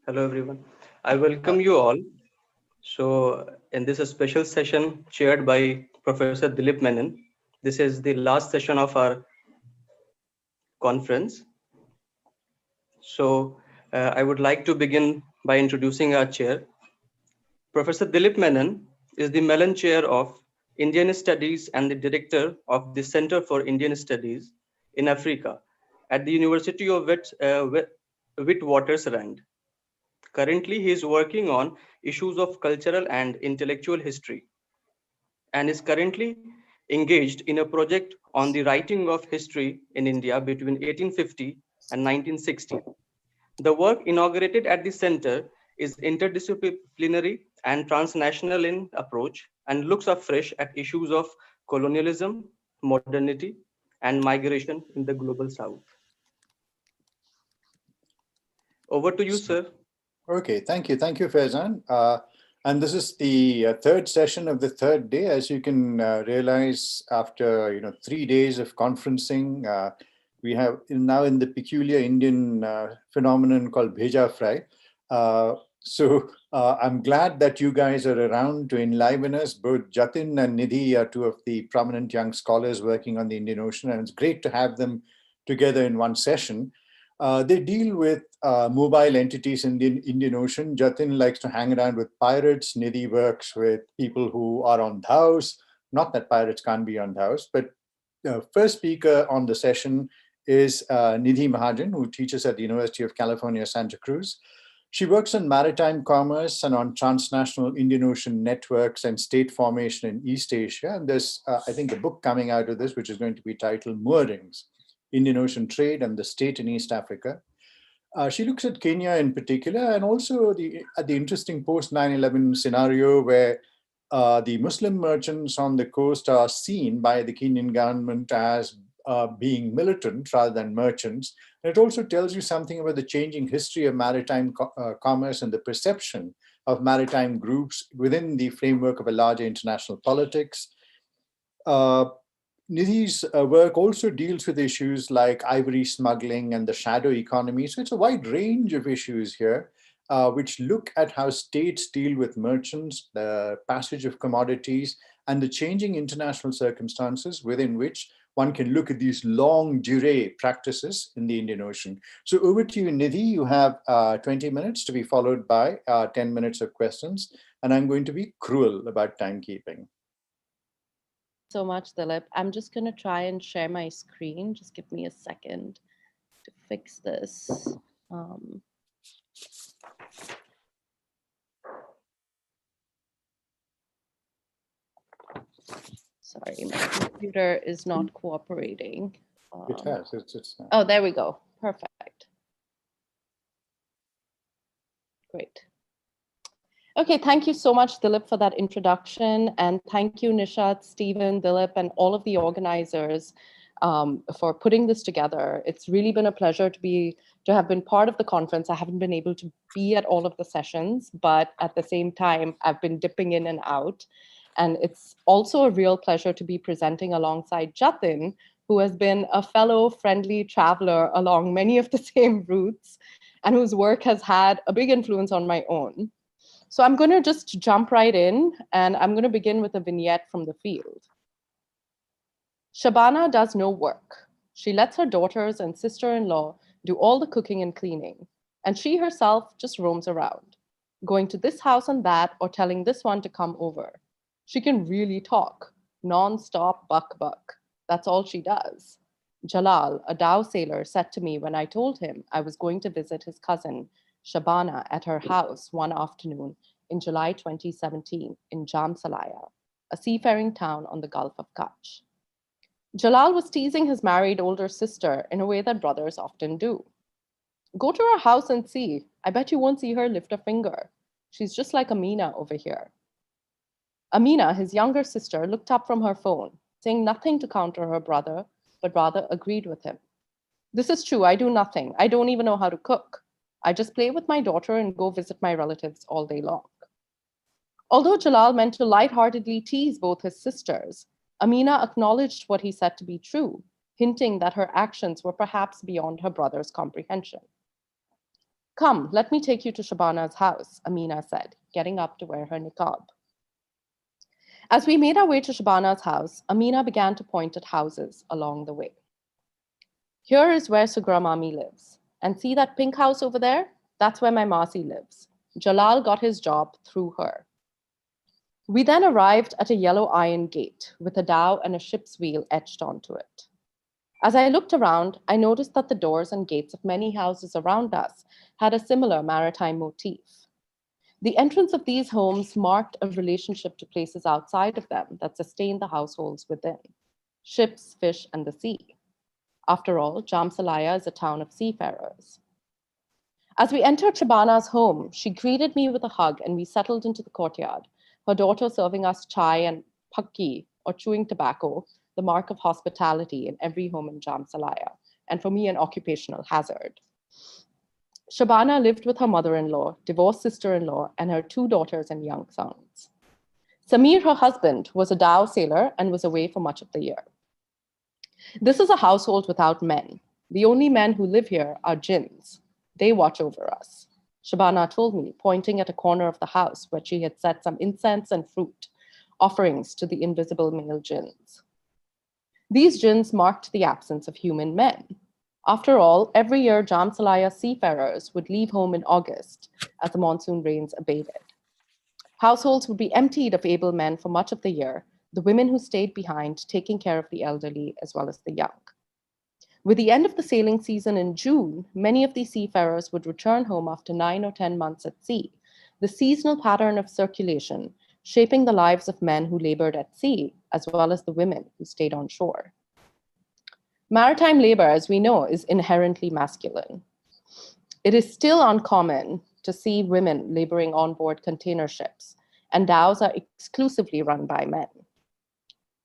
Hello, everyone. I welcome you all. So, in this special session chaired by Professor Dilip Menon, this is the last session of our conference. So, I would like to begin by introducing our chair. Professor Dilip Menon is the Mellon Chair of Indian Studies and the Director of the Center for Indian Studies in Africa at the University of Witwatersrand. Currently, he is working on issues of cultural and intellectual history and is currently engaged in a project on the writing of history in India between 1850 and 1960. The work inaugurated at the center is interdisciplinary and transnational in approach and looks afresh at issues of colonialism, modernity, and migration in the global south. Over to you, sir. Okay, thank you. Thank you, Faizan. And this is the third session of the third day. As you can realize, after 3 days of conferencing, we have now in the peculiar Indian phenomenon called Bheja Fry. So I'm glad that you guys are around to enliven us. Both Jatin and Nidhi are two of the prominent young scholars working on the Indian Ocean, and it's great to have them together in one session. They deal with mobile entities in the Indian Ocean. Jatin likes to hang around with pirates. Nidhi works with people who are on Daos. Not that pirates can't be on Daos, but the first speaker on the session is Nidhi Mahajan, who teaches at the University of California, Santa Cruz. She works on maritime commerce and on transnational Indian Ocean networks and state formation in East Asia. And there's, I think, a book coming out of this, which is going to be titled Moorings, Indian Ocean Trade and the State in East Africa. She looks at Kenya in particular, and also at the interesting post 9/11 scenario where the Muslim merchants on the coast are seen by the Kenyan government as being militant rather than merchants. And it also tells you something about the changing history of maritime commerce and the perception of maritime groups within the framework of a larger international politics. Nidhi's work also deals with issues like ivory smuggling and the shadow economy. So it's a wide range of issues here, which look at how states deal with merchants, the passage of commodities, and the changing international circumstances within which one can look at these longue durée practices in the Indian Ocean. So over to you, Nidhi. You have 20 minutes to be followed by 10 minutes of questions. And I'm going to be cruel about timekeeping. So much, Dilip. I'm just going to try and share my screen. Just give me a second to fix this. Sorry, my computer is not cooperating. It has. It's oh, there we go. Perfect. Great. Okay, thank you so much, Dilip, for that introduction. And thank you, Nishat, Stephen, Dilip, and all of the organizers for putting this together. It's really been a pleasure to have been part of the conference. I haven't been able to be at all of the sessions, but at the same time, I've been dipping in and out. And it's also a real pleasure to be presenting alongside Jatin, who has been a fellow friendly traveler along many of the same routes and whose work has had a big influence on my own. So I'm going to just jump right in, and I'm going to begin with a vignette from the field. Shabana does no work. She lets her daughters and sister-in-law do all the cooking and cleaning, and she herself just roams around, going to this house and that, or telling this one to come over. She can really talk, non-stop buck. That's all she does. Jalal, a Dhow sailor, said to me when I told him I was going to visit his cousin, Shabana, at her house one afternoon in July 2017 in Jamsalaya, a seafaring town on the Gulf of Kutch. Jalal was teasing his married older sister in a way that brothers often do. Go to her house and see. I bet you won't see her lift a finger. She's just like Amina over here. Amina, his younger sister, looked up from her phone, saying nothing to counter her brother, but rather agreed with him. This is true, I do nothing. I don't even know how to cook. I just play with my daughter and go visit my relatives all day long. Although Jalal meant to lightheartedly tease both his sisters, Amina acknowledged what he said to be true, hinting that her actions were perhaps beyond her brother's comprehension. Come, let me take you to Shabana's house, Amina said, getting up to wear her niqab. As we made our way to Shabana's house, Amina began to point at houses along the way. Here is where Sugra Mami lives. And see that pink house over there? That's where my Masi lives. Jalal got his job through her. We then arrived at a yellow iron gate with a dhow and a ship's wheel etched onto it. As I looked around, I noticed that the doors and gates of many houses around us had a similar maritime motif. The entrance of these homes marked a relationship to places outside of them that sustained the households within: ships, fish, and the sea. After all, Jamsalaya is a town of seafarers. As we entered Shabana's home, she greeted me with a hug and we settled into the courtyard, her daughter serving us chai and pakki, or chewing tobacco, the mark of hospitality in every home in Jamsalaya, and for me, an occupational hazard. Shabana lived with her mother-in-law, divorced sister-in-law, and her 2 daughters and young sons. Samir, her husband, was a Dhow sailor and was away for much of the year. This is a household without men. The only men who live here are jinns. They watch over us, Shabana told me, pointing at a corner of the house where she had set some incense and fruit, offerings to the invisible male jinns. These jinns marked the absence of human men. After all, every year Jamsalaya seafarers would leave home in August as the monsoon rains abated. Households would be emptied of able men for much of the year, the women who stayed behind taking care of the elderly as well as the young. With the end of the sailing season in June, many of these seafarers would return home after 9 or 10 months at sea, the seasonal pattern of circulation shaping the lives of men who labored at sea, as well as the women who stayed on shore. Maritime labor, as we know, is inherently masculine. It is still uncommon to see women laboring on board container ships, and dhows are exclusively run by men.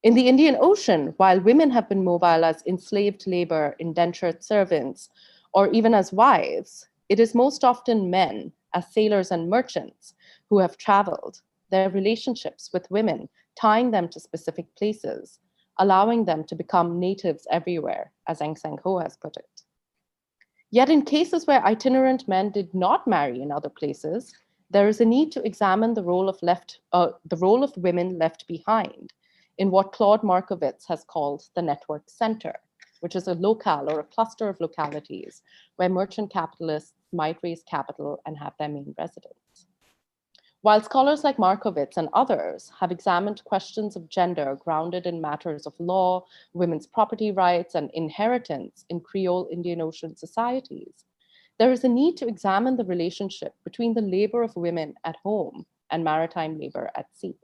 In the Indian Ocean, while women have been mobile as enslaved labor, indentured servants, or even as wives, it is most often men, as sailors and merchants, who have traveled, their relationships with women tying them to specific places, allowing them to become natives everywhere, as Aung San Suu Kyi has put it. Yet in cases where itinerant men did not marry in other places, there is a need to examine the role of women left behind in what Claude Markowitz has called the network center, which is a locale or a cluster of localities where merchant capitalists might raise capital and have their main residence. While scholars like Markowitz and others have examined questions of gender grounded in matters of law, women's property rights, and inheritance in Creole Indian Ocean societies, there is a need to examine the relationship between the labor of women at home and maritime labor at sea.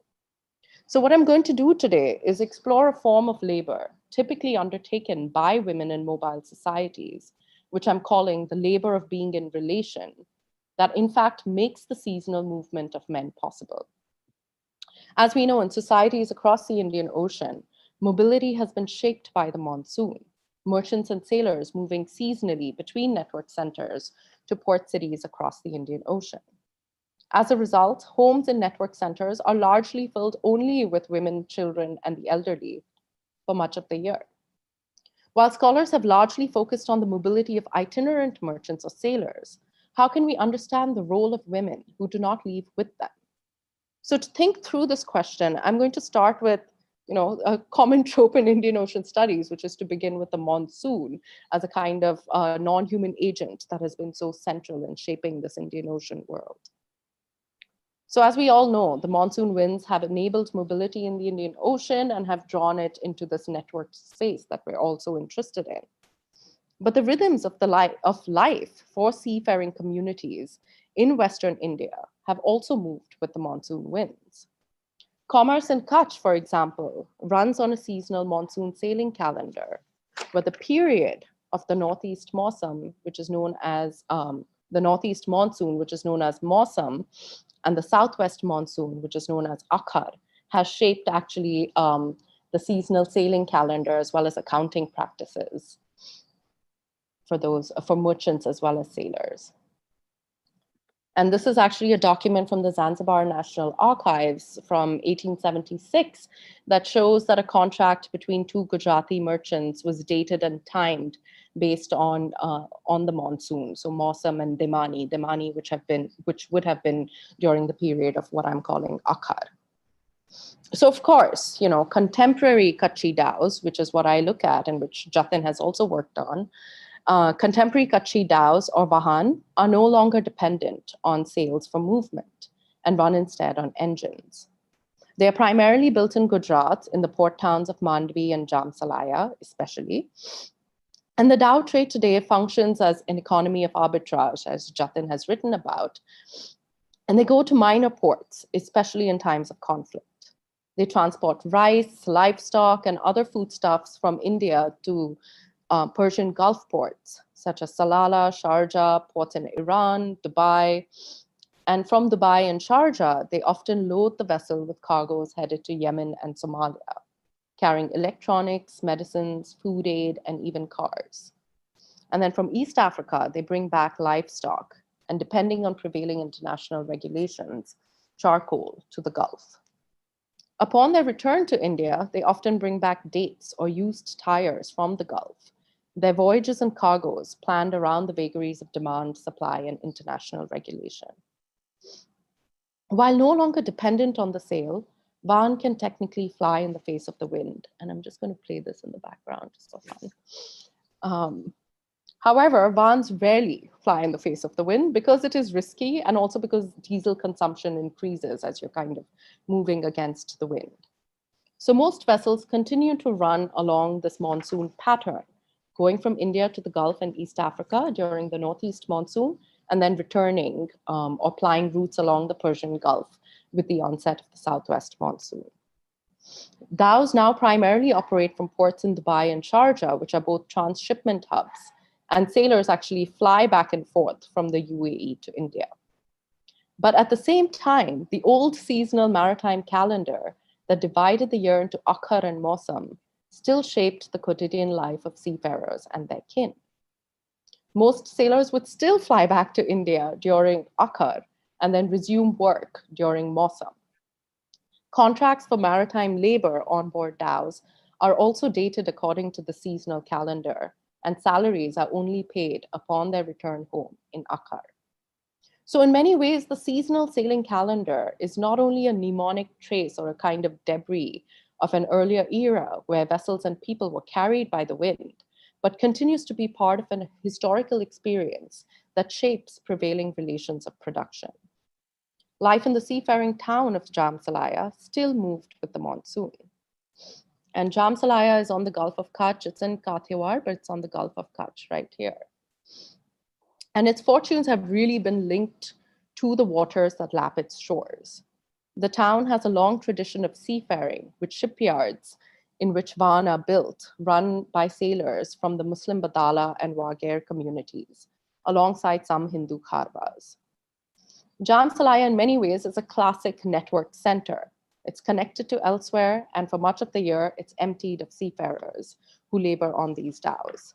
So what I'm going to do today is explore a form of labor typically undertaken by women in mobile societies, which I'm calling the labor of being in relation, that in fact makes the seasonal movement of men possible. As we know, in societies across the Indian Ocean, mobility has been shaped by the monsoon, merchants and sailors moving seasonally between network centers to port cities across the Indian Ocean. As a result, homes in network centers are largely filled only with women, children, and the elderly for much of the year. While scholars have largely focused on the mobility of itinerant merchants or sailors, how can we understand the role of women who do not leave with them? So to think through this question, I'm going to start with a common trope in Indian Ocean studies, which is to begin with the monsoon as a kind of non-human agent that has been so central in shaping this Indian Ocean world. So as we all know, the monsoon winds have enabled mobility in the Indian Ocean and have drawn it into this networked space that we're also interested in. But the rhythms of life for seafaring communities in Western India have also moved with the monsoon winds. Commerce in Kutch, for example, runs on a seasonal monsoon sailing calendar, where the period of the northeast monsoon, which is known as Mausam, and the southwest monsoon, which is known as Akhar, has shaped actually the seasonal sailing calendar as well as accounting practices for merchants as well as sailors. And this is actually a document from the Zanzibar National Archives from 1876 that shows that a contract between 2 Gujarati merchants was dated and timed based on the monsoon. So Mausam and Dimani, which would have been during the period of what I'm calling Akhar. So of course, contemporary Kachi Daos, which is what I look at and which Jatin has also worked on, contemporary Kachi Daos or Vahan are no longer dependent on sails for movement and run instead on engines. They are primarily built in Gujarat, in the port towns of Mandvi and Jamsalaya, especially. And the Dhow trade today functions as an economy of arbitrage, as Jatin has written about. And they go to minor ports, especially in times of conflict. They transport rice, livestock, and other foodstuffs from India to Persian Gulf ports, such as Salalah, Sharjah, ports in Iran, Dubai. And from Dubai and Sharjah, they often load the vessel with cargoes headed to Yemen and Somalia, carrying electronics, medicines, food aid, and even cars. And then from East Africa, they bring back livestock, and depending on prevailing international regulations, charcoal to the Gulf. Upon their return to India, they often bring back dates or used tires from the Gulf. Their voyages and cargoes planned around the vagaries of demand, supply, and international regulation. While no longer dependent on the sail, Van can technically fly in the face of the wind. And I'm just going to play this in the background just for fun. However, Vans rarely fly in the face of the wind because it is risky and also because diesel consumption increases as you're kind of moving against the wind. So most vessels continue to run along this monsoon pattern, going from India to the Gulf and East Africa during the Northeast monsoon, and then returning or plying routes along the Persian Gulf with the onset of the Southwest monsoon. Dhows now primarily operate from ports in Dubai and Sharjah, which are both transshipment hubs, and sailors actually fly back and forth from the UAE to India. But at the same time, the old seasonal maritime calendar that divided the year into Akhar and Mausam still shaped the quotidian life of seafarers and their kin. Most sailors would still fly back to India during Akhar and then resume work during Mausam. Contracts for maritime labor on board dhows are also dated according to the seasonal calendar, and salaries are only paid upon their return home in Akhar. So in many ways, the seasonal sailing calendar is not only a mnemonic trace or a kind of debris of an earlier era where vessels and people were carried by the wind, but continues to be part of an historical experience that shapes prevailing relations of production. Life in the seafaring town of Jamsalaya still moved with the monsoon. And Jamsalaya is on the Gulf of Kutch. It's in Kathiawar, but it's on the Gulf of Kutch right here. And its fortunes have really been linked to the waters that lap its shores. The town has a long tradition of seafaring, with shipyards in which van are built, run by sailors from the Muslim Badala and Wagher communities, alongside some Hindu kharwas. Jamsalaya in many ways is a classic network center. It's connected to elsewhere, and for much of the year, it's emptied of seafarers who labor on these dhows.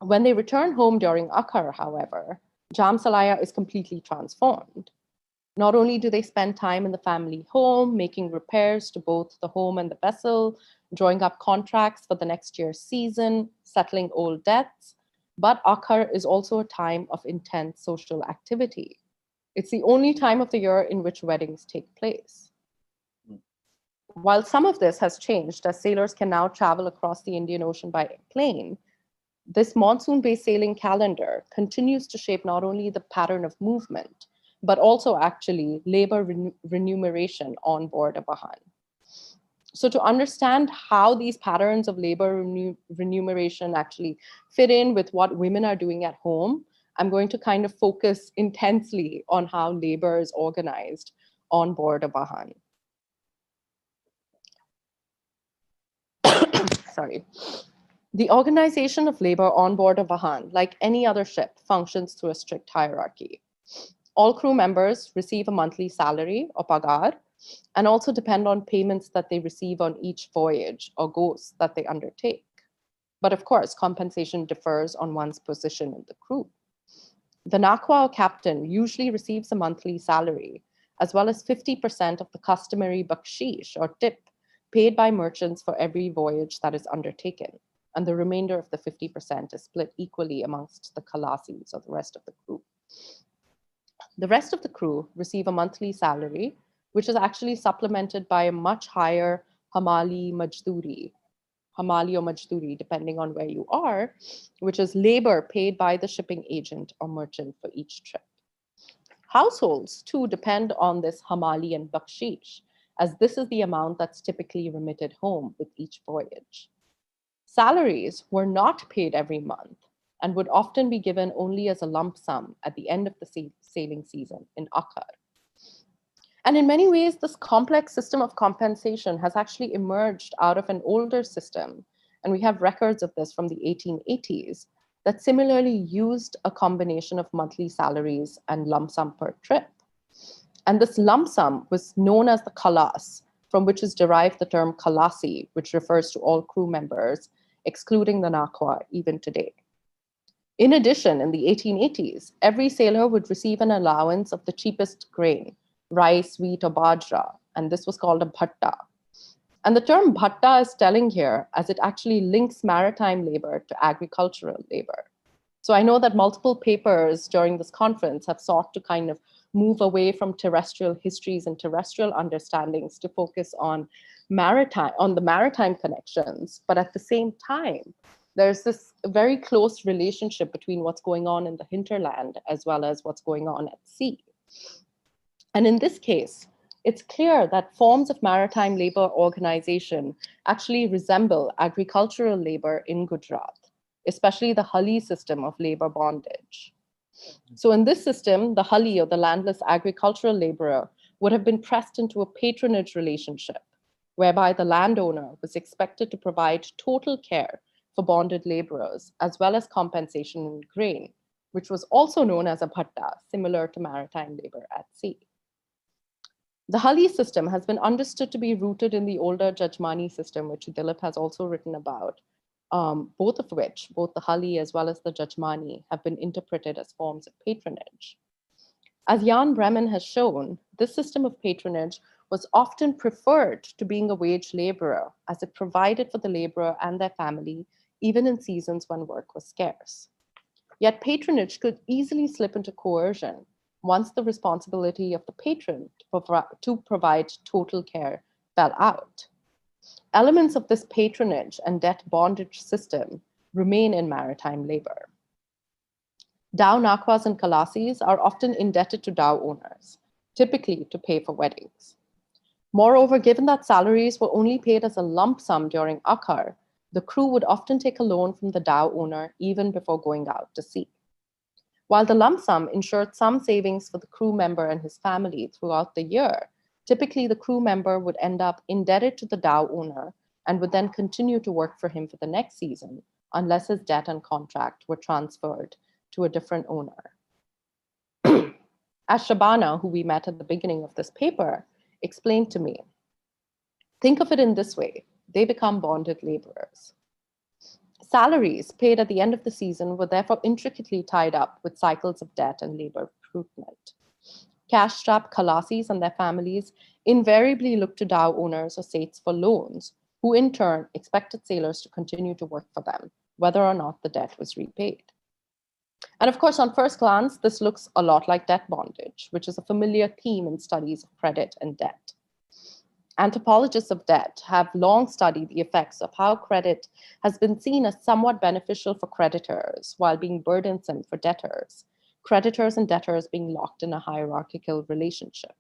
When they return home during Akhar, however, Jamsalaya is completely transformed. Not only do they spend time in the family home, making repairs to both the home and the vessel, drawing up contracts for the next year's season, settling old debts, but Akhar is also a time of intense social activity. It's the only time of the year in which weddings take place. While some of this has changed, as sailors can now travel across the Indian Ocean by plane, this monsoon-based sailing calendar continues to shape not only the pattern of movement, but also actually labor remuneration on board a Vahan. So to understand how these patterns of labor remuneration actually fit in with what women are doing at home, I'm going to kind of focus intensely on how labor is organized on board a Vahan. Sorry. The organization of labor on board a Vahan, like any other ship, functions through a strict hierarchy. All crew members receive a monthly salary or pagar, and also depend on payments that they receive on each voyage or goes that they undertake. But of course, compensation differs on one's position in the crew. The Nakwa or captain usually receives a monthly salary, as well as 50% of the customary bakshish or tip paid by merchants for every voyage that is undertaken. and the remainder of the 50% is split equally amongst the Khalasis, or the rest of the crew. The rest of the crew receive a monthly salary, which is actually supplemented by a much higher hamali or majduri, depending on where you are, which is labor paid by the shipping agent or merchant for each trip. Households too depend on this hamali and bakshish, as this is the amount that's typically remitted home with each voyage. Salaries were not paid every month and would often be given only as a lump sum at the end of the sailing season in Akhar. And in many ways, this complex system of compensation has actually emerged out of an older system, and we have records of this from the 1880s, that similarly used a combination of monthly salaries and lump sum per trip. And this lump sum was known as the khalas, from which is derived the term khalasi, which refers to all crew members, excluding the Nakwa even today. In addition, in the 1880s, every sailor would receive an allowance of the cheapest grain, rice, wheat, or bajra, and this was called a bhatta. And the term bhatta is telling here, as it actually links maritime labor to agricultural labor. So I know that multiple papers during this conference have sought to kind of move away from terrestrial histories and terrestrial understandings to focus on the maritime connections. But at the same time, there's this very close relationship between what's going on in the hinterland as well as what's going on at sea. And in this case, it's clear that forms of maritime labor organization actually resemble agricultural labor in Gujarat, especially the Hali system of labor bondage. So in this system, the Hali, or the landless agricultural laborer, would have been pressed into a patronage relationship, whereby the landowner was expected to provide total care for bonded laborers, as well as compensation in grain, which was also known as a bhatta, similar to maritime labor at sea. The Hali system has been understood to be rooted in the older Jajmani system, which Dilip has also written about, both of which, both the Hali as well as the Jajmani, have been interpreted as forms of patronage. As Jan Bremen has shown, this system of patronage was often preferred to being a wage laborer, as it provided for the laborer and their family, even in seasons when work was scarce. Yet patronage could easily slip into coercion once the responsibility of the patron to provide total care fell out. Elements of this patronage and debt bondage system remain in maritime labor. Dhow Nakwas and Khalasis are often indebted to Dhow owners, typically to pay for weddings. Moreover, given that salaries were only paid as a lump sum during Akhar, the crew would often take a loan from the Dhow owner even before going out to sea. While the lump sum ensured some savings for the crew member and his family throughout the year, typically the crew member would end up indebted to the Dhow owner and would then continue to work for him for the next season unless his debt and contract were transferred to a different owner. As Shabana, who we met at the beginning of this paper, explained to me, think of it in this way: they become bonded laborers. Salaries paid at the end of the season were therefore intricately tied up with cycles of debt and labor recruitment. Cash-strapped Khalasis and their families invariably looked to Dhow owners or Saits for loans, who in turn expected sailors to continue to work for them, whether or not the debt was repaid. And of course, on first glance, this looks a lot like debt bondage, which is a familiar theme in studies of credit and debt. Anthropologists of debt have long studied the effects of how credit has been seen as somewhat beneficial for creditors while being burdensome for debtors, creditors and debtors being locked in a hierarchical relationship.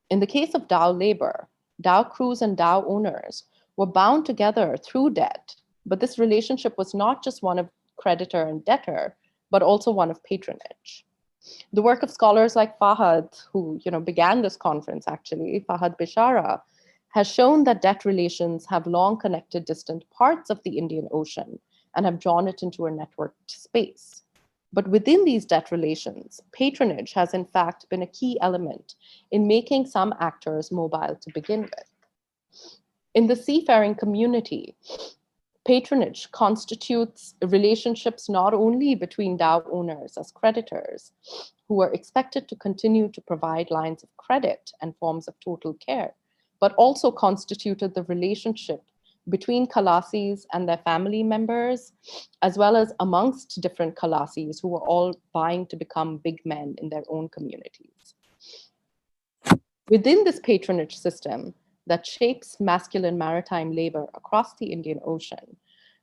In the case of Dhow labor, Dhow crews and Dhow owners were bound together through debt, but this relationship was not just one of creditor and debtor, but also one of patronage. The work of scholars like Fahad, who began this conference actually, Fahad Bishara, has shown that debt relations have long connected distant parts of the Indian Ocean and have drawn it into a networked space. But within these debt relations, patronage has in fact been a key element in making some actors mobile to begin with. In the seafaring community, patronage constitutes relationships not only between Dhow owners as creditors, who are expected to continue to provide lines of credit and forms of total care, but also constituted the relationship between Khalasis and their family members, as well as amongst different Khalasis who were all vying to become big men in their own communities. Within this patronage system that shapes masculine maritime labor across the Indian Ocean,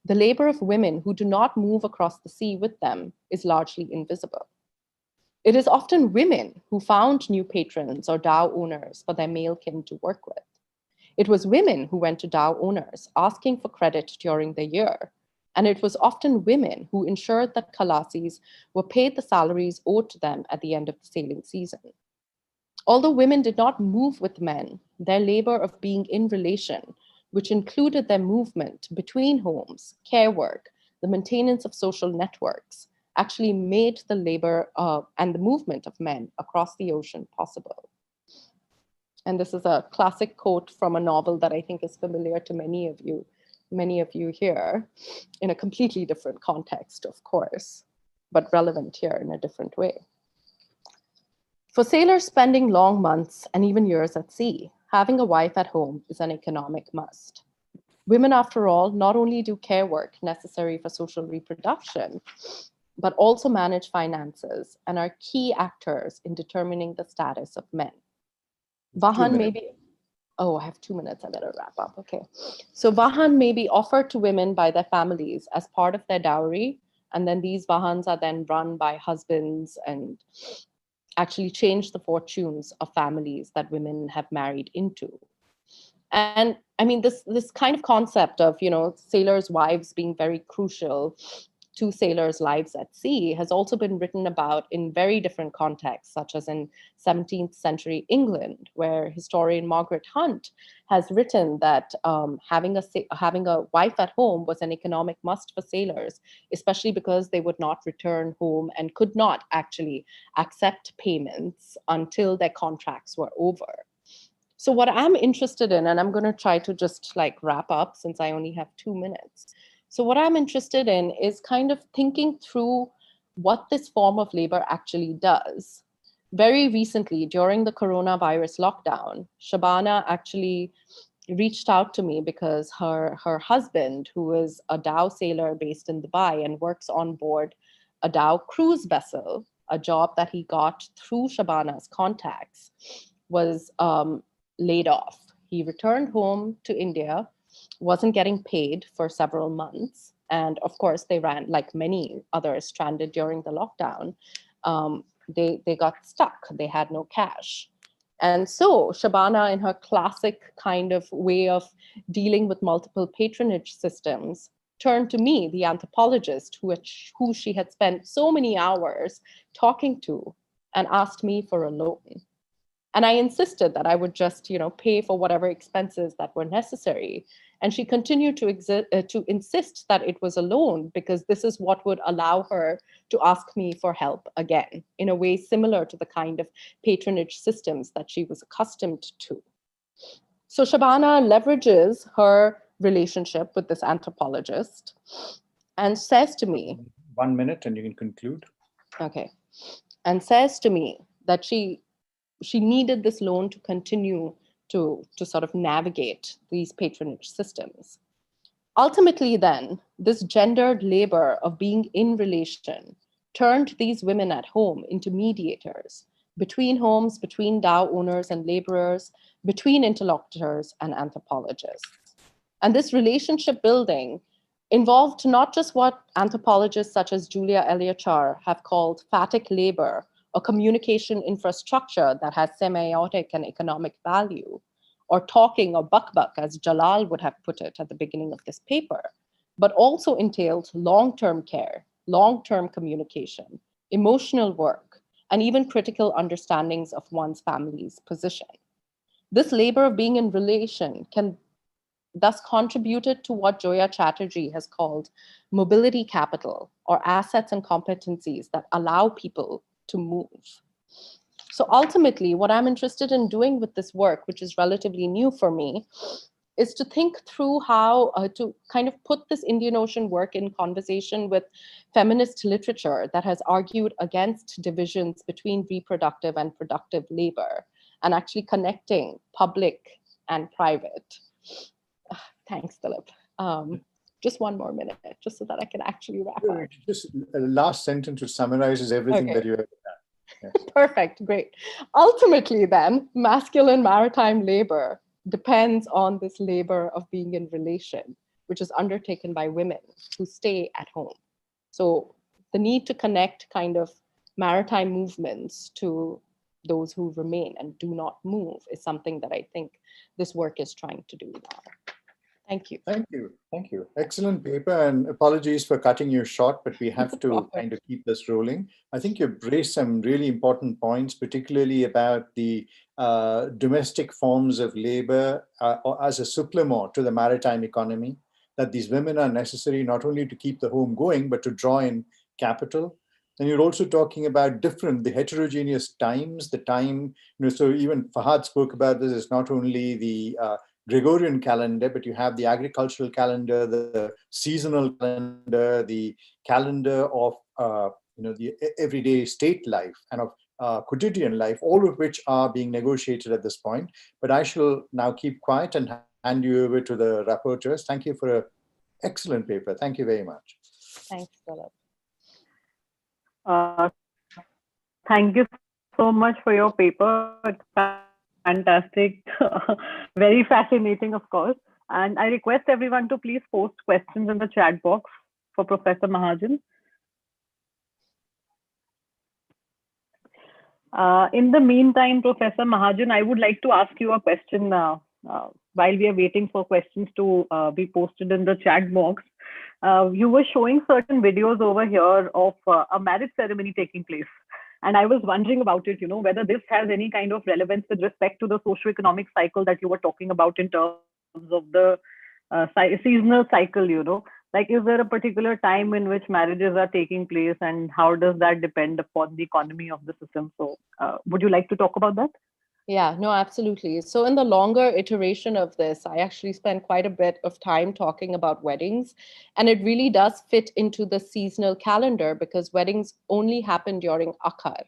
the labor of women who do not move across the sea with them is largely invisible. It is often women who found new patrons or dhow owners for their male kin to work with. It was women who went to dhow owners asking for credit during the year, and it was often women who ensured that Khalasis were paid the salaries owed to them at the end of the sailing season. Although women did not move with men, their labor of being in relation, which included their movement between homes, care work, the maintenance of social networks, actually made the labor and the movement of men across the ocean possible. And this is a classic quote from a novel that I think is familiar to many of you here, in a completely different context, of course, but relevant here in a different way. For sailors spending long months and even years at sea, having a wife at home is an economic must. Women, after all, not only do care work necessary for social reproduction, but also manage finances and are key actors in determining the status of men. Vahan may be, oh, I have 2 minutes, I better wrap up, okay. So Vahan may be offered to women by their families as part of their dowry, and then these Vahans are then run by husbands and actually change the fortunes of families that women have married into. And I mean, this kind of concept of, sailors' wives being very crucial to sailors' lives at sea has also been written about in very different contexts, such as in 17th century England, where historian Margaret Hunt has written that having a wife at home was an economic must for sailors, especially because they would not return home and could not actually accept payments until their contracts were over. So what I'm interested in, and I'm going to try to just wrap up since I only have 2 minutes. So what I'm interested in is kind of thinking through what this form of labor actually does. Very recently, during the coronavirus lockdown, Shabana actually reached out to me because her husband, who is a Dhow sailor based in Dubai and works on board a Dhow cruise vessel, a job that he got through Shabana's contacts, was laid off. He returned home to India, wasn't getting paid for several months. And of course, they ran, like many others stranded during the lockdown, they got stuck. They had no cash. And so Shabana, in her classic kind of way of dealing with multiple patronage systems, turned to me, the anthropologist who she had spent so many hours talking to, and asked me for a loan. And I insisted that I would just, pay for whatever expenses that were necessary. And she continued to insist that it was a loan because this is what would allow her to ask me for help again, in a way similar to the kind of patronage systems that she was accustomed to. So Shabana leverages her relationship with this anthropologist and says to me— 1 minute and you can conclude. Okay. And says to me that she needed this loan to continue to sort of navigate these patronage systems. Ultimately, then, this gendered labor of being in relation turned these women at home into mediators between homes, between Dhow owners and laborers, between interlocutors and anthropologists. And this relationship building involved not just what anthropologists such as Julia Eliachar have called phatic labor, or communication infrastructure that has semiotic and economic value, or talking or buck, as Jalal would have put it at the beginning of this paper, but also entailed long-term care, long-term communication, emotional work, and even critical understandings of one's family's position. This labor of being in relation can thus contributed to what Joya Chatterjee has called mobility capital, or assets and competencies that allow people to move. So ultimately, what I'm interested in doing with this work, which is relatively new for me, is to think through how to kind of put this Indian Ocean work in conversation with feminist literature that has argued against divisions between reproductive and productive labor, and actually connecting public and private. Thanks, Dilip. Just one more minute, just so that I can actually wrap up. Just a last sentence which summarizes everything that you have done. Yes. Perfect, great. Ultimately, then, masculine maritime labor depends on this labor of being in relation, which is undertaken by women who stay at home. So the need to connect kind of maritime movements to those who remain and do not move is something that I think this work is trying to do now. Thank you. Thank you. Thank you. Excellent paper, and apologies for cutting you short, but we have to kind of keep this rolling. I think you've raised some really important points, particularly about the domestic forms of labor or as a supplement to the maritime economy, that these women are necessary not only to keep the home going, but to draw in capital. And you're also talking about the heterogeneous times, the time, so even Fahad spoke about this, is not only the Gregorian calendar, but you have the agricultural calendar, the seasonal calendar, the calendar of the everyday state life and of quotidian life, all of which are being negotiated at this point. But I shall now keep quiet and hand you over to the rapporteurs. Thank you for an excellent paper. Thank you very much. Thanks, Dilip. Thank you so much for your paper. It's fantastic, very fascinating, of course. And I request everyone to please post questions in the chat box for Professor Mahajan. In the meantime, Professor Mahajan, I would like to ask you a question while we are waiting for questions to be posted in the chat box. You were showing certain videos over here of a marriage ceremony taking place. And I was wondering about it, whether this has any kind of relevance with respect to the socioeconomic cycle that you were talking about in terms of the seasonal cycle, like, is there a particular time in which marriages are taking place, and how does that depend upon the economy of the system? So would you like to talk about that? Yeah, no, absolutely. So in the longer iteration of this, I actually spent quite a bit of time talking about weddings, and it really does fit into the seasonal calendar because weddings only happen during Akhar,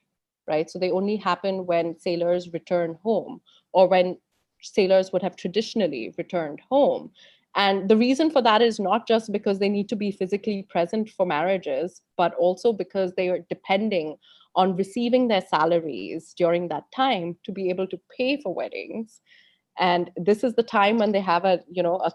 right? So they only happen when sailors return home or when sailors would have traditionally returned home. And the reason for that is not just because they need to be physically present for marriages, but also because they are depending on receiving their salaries during that time to be able to pay for weddings. And this is the time when they have a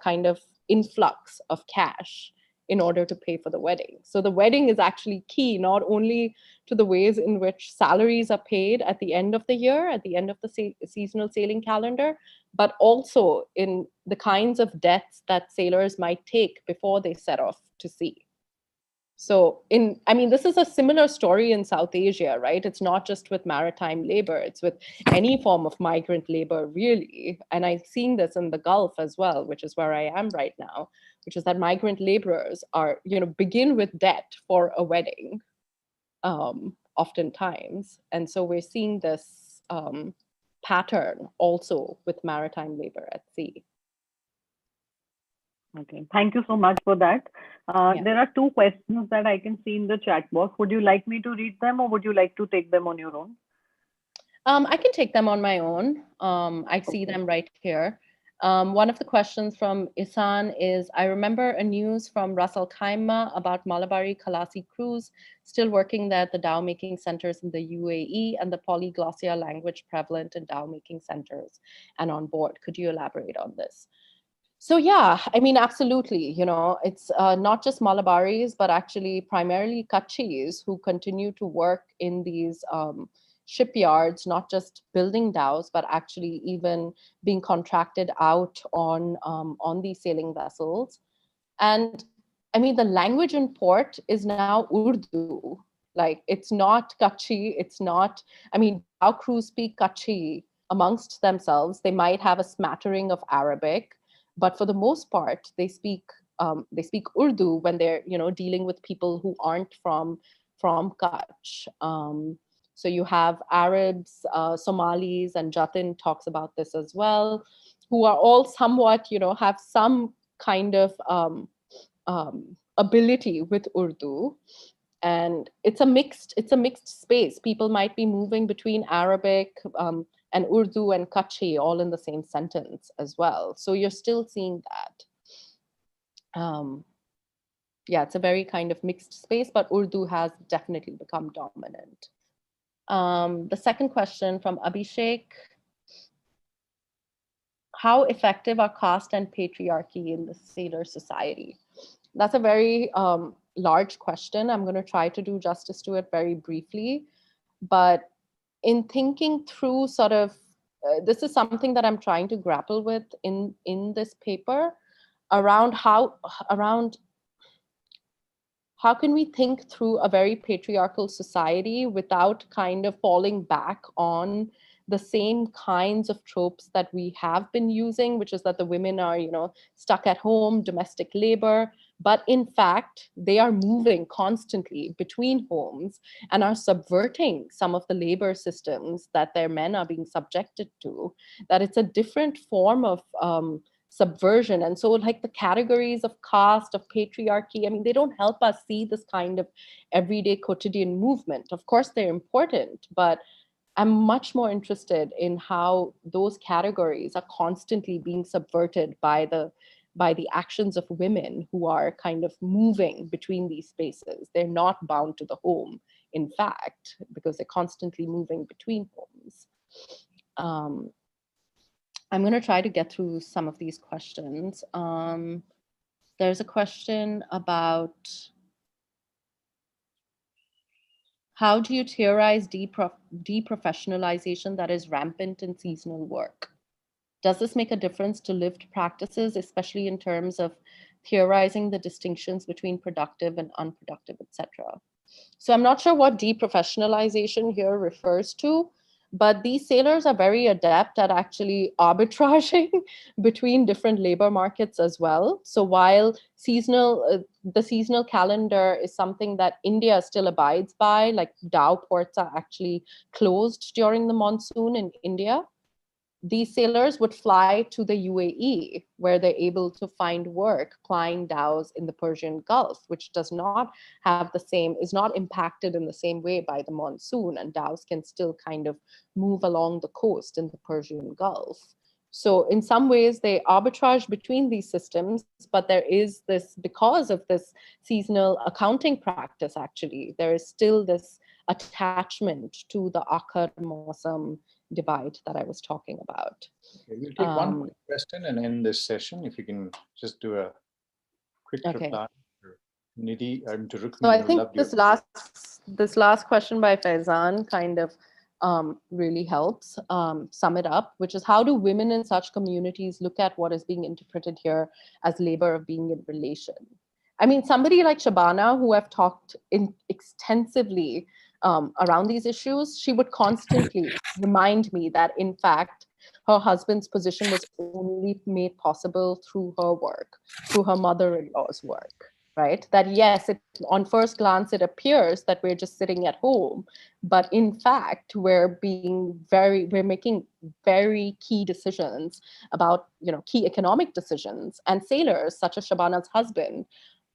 kind of influx of cash in order to pay for the wedding. So the wedding is actually key, not only to the ways in which salaries are paid at the end of the year, at the end of the seasonal sailing calendar, but also in the kinds of debts that sailors might take before they set off to sea. So this is a similar story in South Asia, right? It's not just with maritime labor, it's with any form of migrant labor, really. And I'm seeing this in the Gulf as well, which is where I am right now, which is that migrant laborers are, begin with debt for a wedding, oftentimes. And so we're seeing this pattern also with maritime labor at sea. Okay, thank you so much for that. There are two questions that I can see in the chat box. Would you like me to read them, or would you like to take them on your own? I can take them on my own. I see them right here. One of the questions from Isan is, I remember a news from Ras Al Khaimah about Malabari Khalasi Cruz still working there at the Dhow making centers in the UAE and the polyglossia language prevalent in Dhow making centers and on board. Could you elaborate on this? So yeah, absolutely. It's not just Malabaris, but actually primarily Kachis who continue to work in these shipyards, not just building dhows, but actually even being contracted out on these sailing vessels. And the language in port is now Urdu. Like, it's not Kachi. It's not. Dhow crews speak Kachi amongst themselves. They might have a smattering of Arabic, but for the most part, they speak Urdu when they're dealing with people who aren't from Kutch. So you have Arabs, Somalis, and Jatin talks about this as well, who are all somewhat have some kind of ability with Urdu. And it's a mixed space. People might be moving between Arabic and Urdu and Kachi all in the same sentence as well. So you're still seeing that. Yeah, it's a very kind of mixed space, but Urdu has definitely become dominant. The second question from Abhishek: how effective are caste and patriarchy in the sailor society? That's a very large question. I'm going to try to do justice to it very briefly. But in thinking through sort of, this is something that I'm trying to grapple with in this paper around how can we think through a very patriarchal society without kind of falling back on the same kinds of tropes that we have been using, which is that the women are, stuck at home, domestic labor, but in fact, they are moving constantly between homes and are subverting some of the labor systems that their men are being subjected to, that it's a different form of subversion. And so like the categories of caste, of patriarchy, I mean, they don't help us see this kind of everyday quotidian movement. Of course, they're important, but I'm much more interested in how those categories are constantly being subverted by the actions of women who are kind of moving between these spaces. They're not bound to the home, in fact, because they're constantly moving between homes. I'm going to try to get through some of these questions. There's a question about how do you theorize deprofessionalization that is rampant in seasonal work? Does this make a difference to lived practices, especially in terms of theorizing the distinctions between productive and unproductive, etc.? So I'm not sure what deprofessionalization here refers to, but these sailors are very adept at actually arbitraging between different labor markets as well. So while the seasonal calendar is something that India still abides by, like Dhow ports are actually closed during the monsoon in India, these sailors would fly to the UAE, where they're able to find work plying dhows in the Persian Gulf, which is not impacted in the same way by the monsoon, and dhows can still kind of move along the coast in the Persian Gulf. So in some ways, they arbitrage between these systems, but there is this, because of this seasonal accounting practice, actually, there is still this attachment to the Akhar Mausam divide that I was talking about. Okay, we'll take one quick question and end this session. If you can just do a quick reply. Nidhi, to Rukmini. So I think this last question by Faizan kind of really helps sum it up, which is how do women in such communities look at what is being interpreted here as labor of being in relation? I mean, somebody like Shabana, who I've talked extensively around these issues, she would constantly remind me that, in fact, her husband's position was only made possible through her work, through her mother-in-law's work, right? That yes, on first glance, it appears that we're just sitting at home, but in fact, we're making very key decisions about, key economic decisions. And sailors, such as Shabana's husband,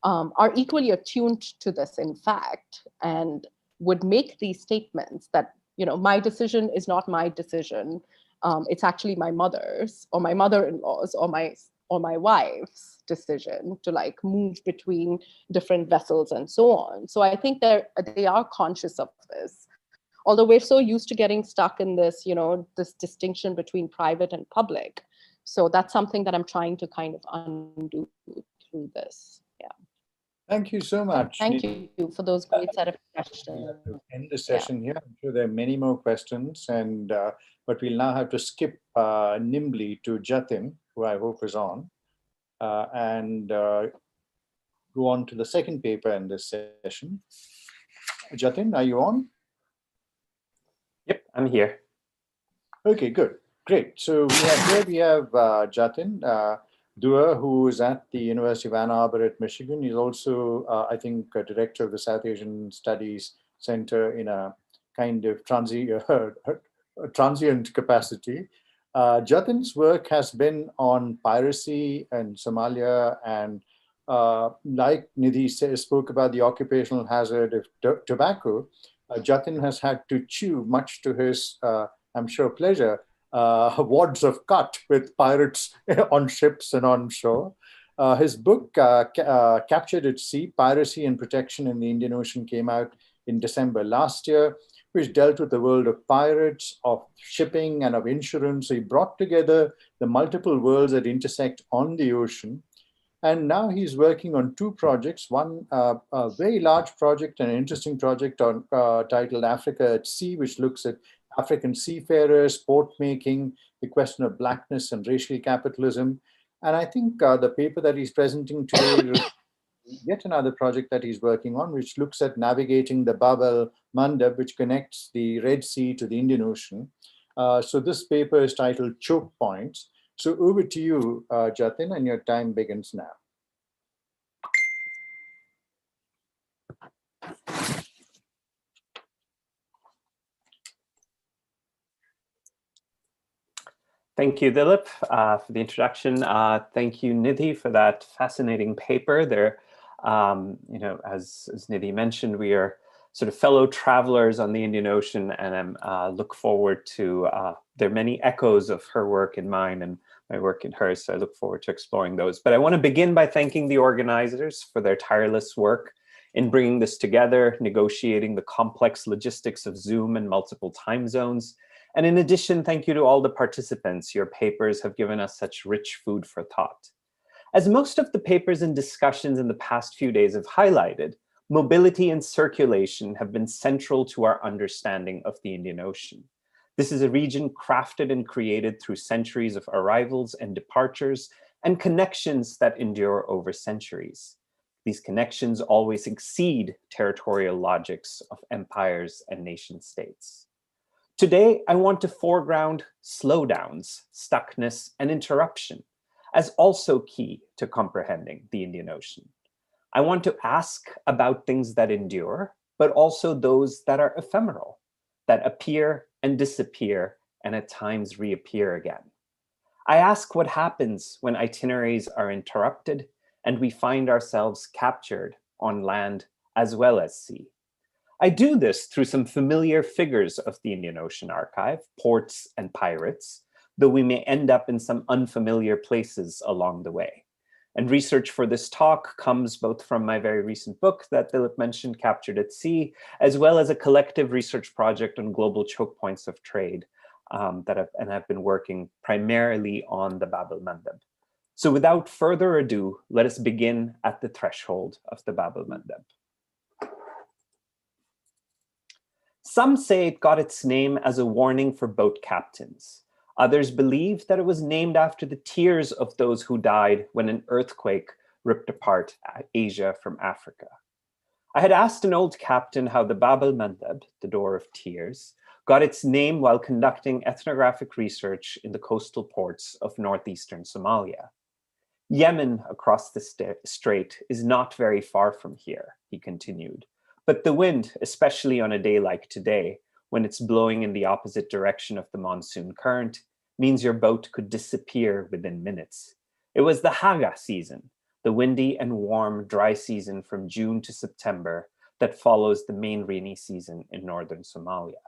are equally attuned to this, in fact, and would make these statements that, my decision is not my decision. It's actually my mother's or my mother-in-law's or my wife's decision to like move between different vessels and so on. So I think they are conscious of this. Although we're so used to getting stuck in this, this distinction between private and public. So that's something that I'm trying to kind of undo through this. Yeah. Thank you so much. Thank you for those great set of questions. To end the session here. I'm sure there are many more questions, and but we'll now have to skip nimbly to Jatin, who I hope is on, and go on to the second paper in this session. Jatin, are you on? Yep, I'm here. Okay, good, great. So we have Jatin Dua, who is at the University of Ann Arbor at Michigan. He's also, I think, a director of the South Asian Studies Center in a kind of transient capacity. Jatin's work has been on piracy and Somalia, and like Nidhi spoke about the occupational hazard of tobacco, Jatin has had to chew, much to his, I'm sure, pleasure, wads of cut with pirates on ships and on shore. His book, Captured at Sea, Piracy and Protection in the Indian Ocean, came out in December last year, which dealt with the world of pirates, of shipping, and of insurance. So he brought together the multiple worlds that intersect on the ocean. And now he's working on two projects, one a very large project, an interesting project on titled Africa at Sea, which looks at African seafarers, port making, the question of blackness and racial capitalism. And I think the paper that he's presenting today, yet another project that he's working on, which looks at navigating the Bab el-Mandeb, which connects the Red Sea to the Indian Ocean. So this paper is titled Chokepoints. So over to you, Jatin, and your time begins now. Thank you, Dilip, for the introduction. Thank you, Nidhi, for that fascinating paper. There, as Nidhi mentioned, we are sort of fellow travelers on the Indian Ocean, and I look forward to, there are many echoes of her work in mine and my work in hers, so I look forward to exploring those. But I want to begin by thanking the organizers for their tireless work in bringing this together, negotiating the complex logistics of Zoom and multiple time zones. And in addition, thank you to all the participants. Your papers have given us such rich food for thought. As most of the papers and discussions in the past few days have highlighted, mobility and circulation have been central to our understanding of the Indian Ocean. This is a region crafted and created through centuries of arrivals and departures and connections that endure over centuries. These connections always exceed territorial logics of empires and nation states. Today, I want to foreground slowdowns, stuckness, and interruption as also key to comprehending the Indian Ocean. I want to ask about things that endure, but also those that are ephemeral, that appear and disappear and at times reappear again. I ask what happens when itineraries are interrupted and we find ourselves captured on land as well as sea. I do this through some familiar figures of the Indian Ocean Archive, ports and pirates, though we may end up in some unfamiliar places along the way. And research for this talk comes both from my very recent book that Dilip mentioned, Captured at Sea, as well as a collective research project on global choke points of trade I've been working primarily on the Bab el-Mandeb. So without further ado, let us begin at the threshold of the Bab el-Mandeb. Some say it got its name as a warning for boat captains. Others believe that it was named after the tears of those who died when an earthquake ripped apart Asia from Africa. I had asked an old captain how the Bab el-Mandeb, the Door of Tears, got its name while conducting ethnographic research in the coastal ports of northeastern Somalia. Yemen across the strait is not very far from here, he continued. But the wind, especially on a day like today, when it's blowing in the opposite direction of the monsoon current, means your boat could disappear within minutes. It was the Haga season, the windy and warm dry season from June to September that follows the main rainy season in northern Somalia.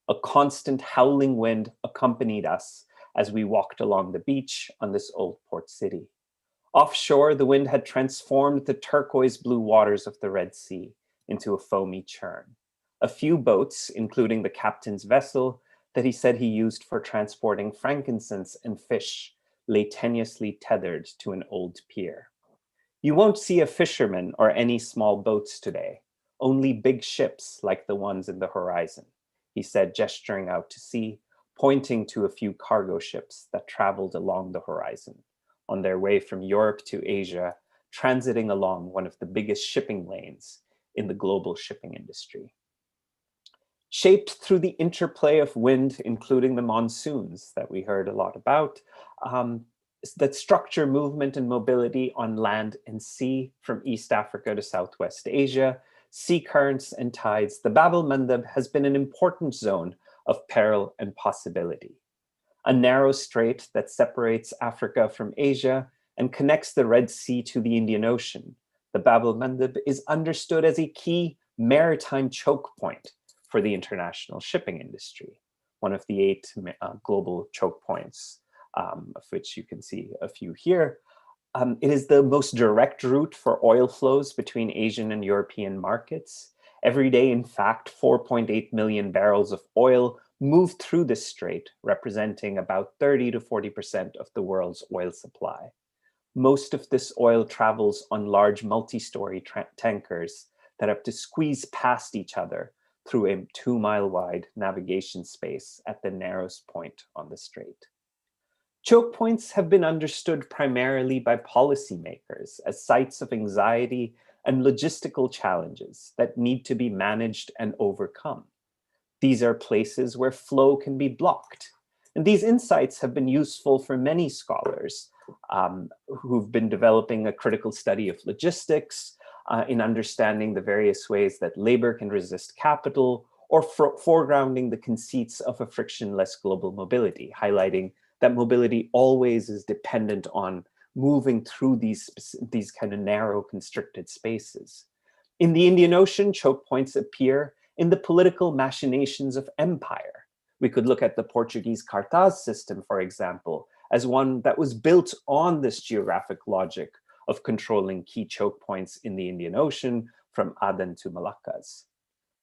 A constant howling wind accompanied us as we walked along the beach on this old port city. Offshore, the wind had transformed the turquoise blue waters of the Red Sea into a foamy churn. A few boats, including the captain's vessel that he said he used for transporting frankincense and fish, lay tenuously tethered to an old pier. You won't see a fisherman or any small boats today, only big ships like the ones in the horizon, he said, gesturing out to sea, pointing to a few cargo ships that traveled along the horizon on their way from Europe to Asia, transiting along one of the biggest shipping lanes in the global shipping industry. Shaped through the interplay of wind, including the monsoons that we heard a lot about, that structure movement and mobility on land and sea from East Africa to Southwest Asia, sea currents and tides, the Bab el-Mandeb has been an important zone of peril and possibility. A narrow strait that separates Africa from Asia and connects the Red Sea to the Indian Ocean, the Bab el-Mandeb is understood as a key maritime choke point for the international shipping industry, one of the 8 global choke points, of which you can see a few here. It is the most direct route for oil flows between Asian and European markets. Every day, in fact, 4.8 million barrels of oil move through this strait, representing about 30 to 40% of the world's oil supply. Most of this oil travels on large multi-story tankers that have to squeeze past each other through a 2-mile-wide navigation space at the narrowest point on the strait. Choke points have been understood primarily by policymakers as sites of anxiety and logistical challenges that need to be managed and overcome. These are places where flow can be blocked. And these insights have been useful for many scholars who've been developing a critical study of logistics in understanding the various ways that labor can resist capital, or foregrounding the conceits of a frictionless global mobility, highlighting that mobility always is dependent on moving through these kind of narrow, constricted spaces. In the Indian Ocean, choke points appear in the political machinations of empire. We could look at the Portuguese Cartaz system, for example, as one that was built on this geographic logic of controlling key choke points in the Indian Ocean from Aden to Malaccas.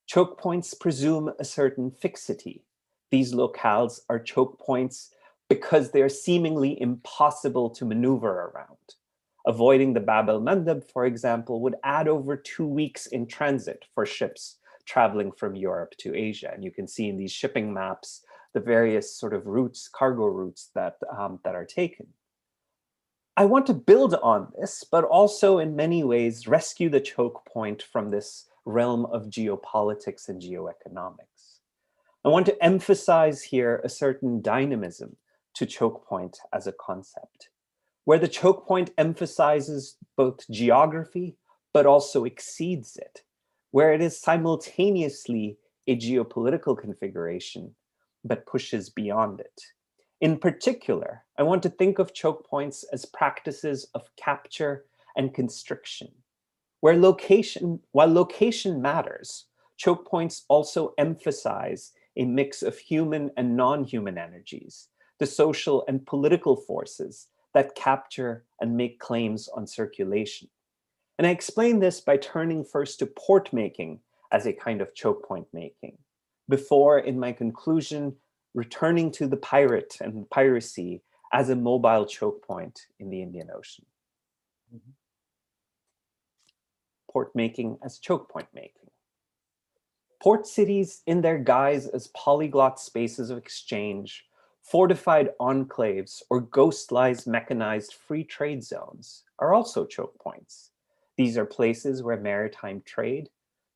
Choke points presume a certain fixity. These locales are choke points because they're seemingly impossible to maneuver around. Avoiding the Bab el-Mandeb, for example, would add over 2 weeks in transit for ships traveling from Europe to Asia. And you can see in these shipping maps the various sort of routes, cargo routes that are taken. I want to build on this, but also in many ways rescue the choke point from this realm of geopolitics and geoeconomics. I want to emphasize here a certain dynamism to choke point as a concept, where the choke point emphasizes both geography, but also exceeds it, where it is simultaneously a geopolitical configuration, but pushes beyond it. In particular, I want to think of choke points as practices of capture and constriction, where while location matters, choke points also emphasize a mix of human and non-human energies, the social and political forces that capture and make claims on circulation. And I explain this by turning first to port making as a kind of choke point making, before, in my conclusion, returning to the pirate and piracy as a mobile choke point in the Indian Ocean. Mm-hmm. Port making as choke point making. Port cities, in their guise as polyglot spaces of exchange, fortified enclaves, or ghostized mechanized free trade zones, are also choke points. These are places where maritime trade,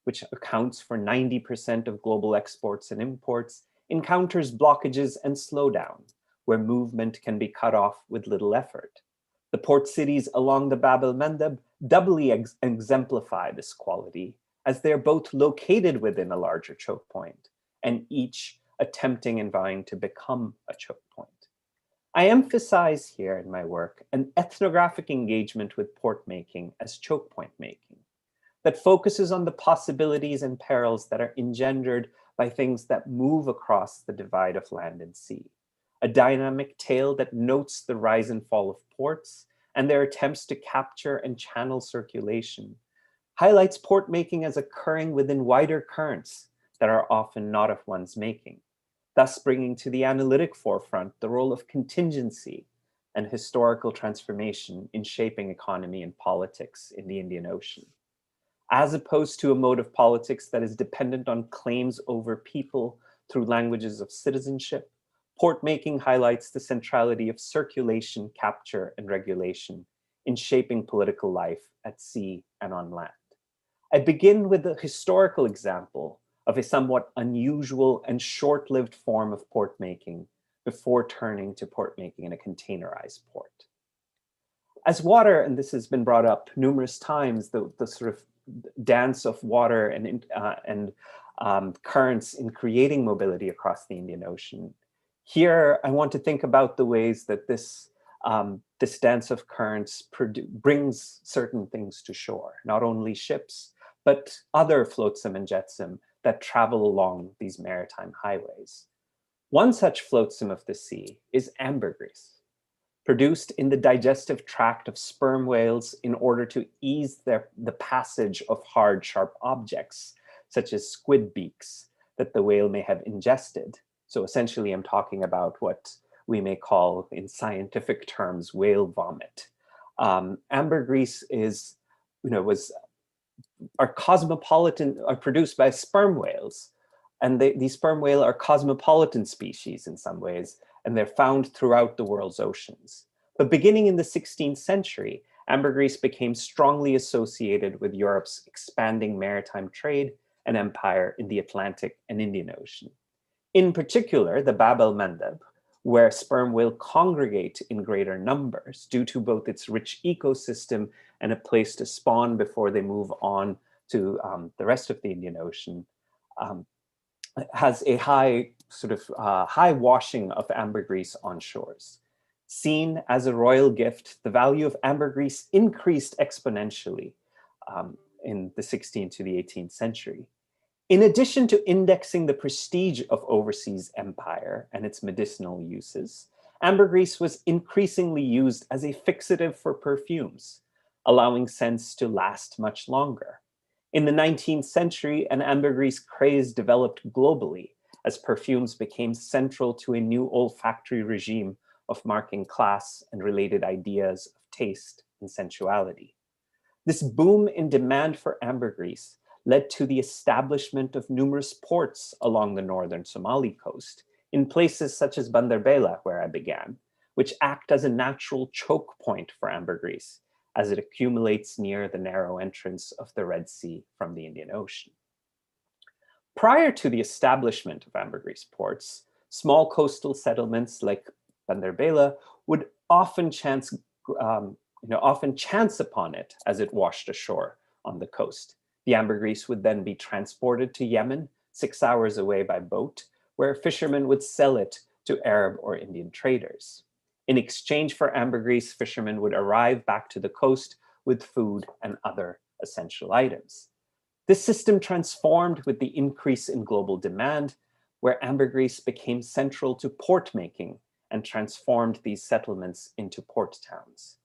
which accounts for 90% of global exports and imports, encounters blockages and slowdown, where movement can be cut off with little effort. The port cities along the Bab el-Mandeb doubly exemplify this quality, as they're both located within a larger choke point, and each attempting and vying to become a choke point. I emphasize here in my work an ethnographic engagement with port making as choke point making, that focuses on the possibilities and perils that are engendered by things that move across the divide of land and sea. A dynamic tale that notes the rise and fall of ports and their attempts to capture and channel circulation, highlights port making as occurring within wider currents that are often not of one's making, thus bringing to the analytic forefront the role of contingency and historical transformation in shaping economy and politics in the Indian Ocean. As opposed to a mode of politics that is dependent on claims over people through languages of citizenship, port making highlights the centrality of circulation, capture, and regulation in shaping political life at sea and on land. I begin with a historical example of a somewhat unusual and short-lived form of port making before turning to port making in a containerized port. As water, and this has been brought up numerous times, the sort of dance of water and currents in creating mobility across the Indian Ocean. Here, I want to think about the ways that this dance of currents brings certain things to shore, not only ships, but other flotsam and jetsam that travel along these maritime highways. One such flotsam of the sea is Ambergris. produced in the digestive tract of sperm whales in order to ease the passage of hard, sharp objects, such as squid beaks that the whale may have ingested. So essentially, I'm talking about what we may call, in scientific terms, whale vomit. Ambergris are cosmopolitan, are produced by sperm whales. And these sperm whales are cosmopolitan species in some ways, and they're found throughout the world's oceans. But beginning in the 16th century, ambergris became strongly associated with Europe's expanding maritime trade and empire in the Atlantic and Indian Ocean. In particular, the Bab el-Mandeb, where sperm whale congregate in greater numbers due to both its rich ecosystem and a place to spawn before they move on to the rest of the Indian Ocean, has a high washing of ambergris on shores. Seen as a royal gift, the value of ambergris increased exponentially in the 16th to the 18th century. In addition to indexing the prestige of overseas empire and its medicinal uses, ambergris was increasingly used as a fixative for perfumes, allowing scents to last much longer. In the 19th century, an ambergris craze developed globally as perfumes became central to a new olfactory regime of marking class and related ideas of taste and sensuality. This boom in demand for ambergris led to the establishment of numerous ports along the northern Somali coast, in places such as Banderbela, where I began, which act as a natural choke point for ambergris as it accumulates near the narrow entrance of the Red Sea from the Indian Ocean. Prior to the establishment of ambergris ports, small coastal settlements like Banderbela would often chance upon it as it washed ashore on the coast. The ambergris would then be transported to Yemen, 6 hours away by boat, where fishermen would sell it to Arab or Indian traders. In exchange for ambergris, fishermen would arrive back to the coast with food and other essential items. This system transformed with the increase in global demand, where ambergris became central to port making and transformed these settlements into port towns.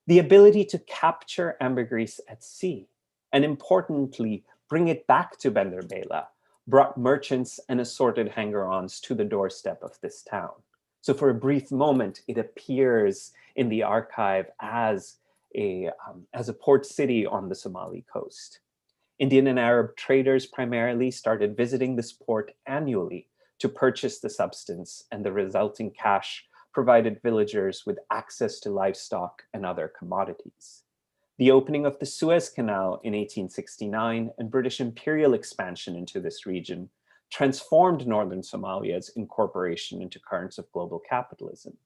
The ability to capture ambergris at sea, and importantly, bring it back to Banderbela, brought merchants and assorted hanger-ons to the doorstep of this town. So for a brief moment, it appears in the archive as a port city on the Somali coast. Indian and Arab traders primarily started visiting this port annually to purchase the substance, and the resulting cash provided villagers with access to livestock and other commodities. The opening of the Suez Canal in 1869 and British imperial expansion into this region transformed northern Somalia's incorporation into currents of global capitalism.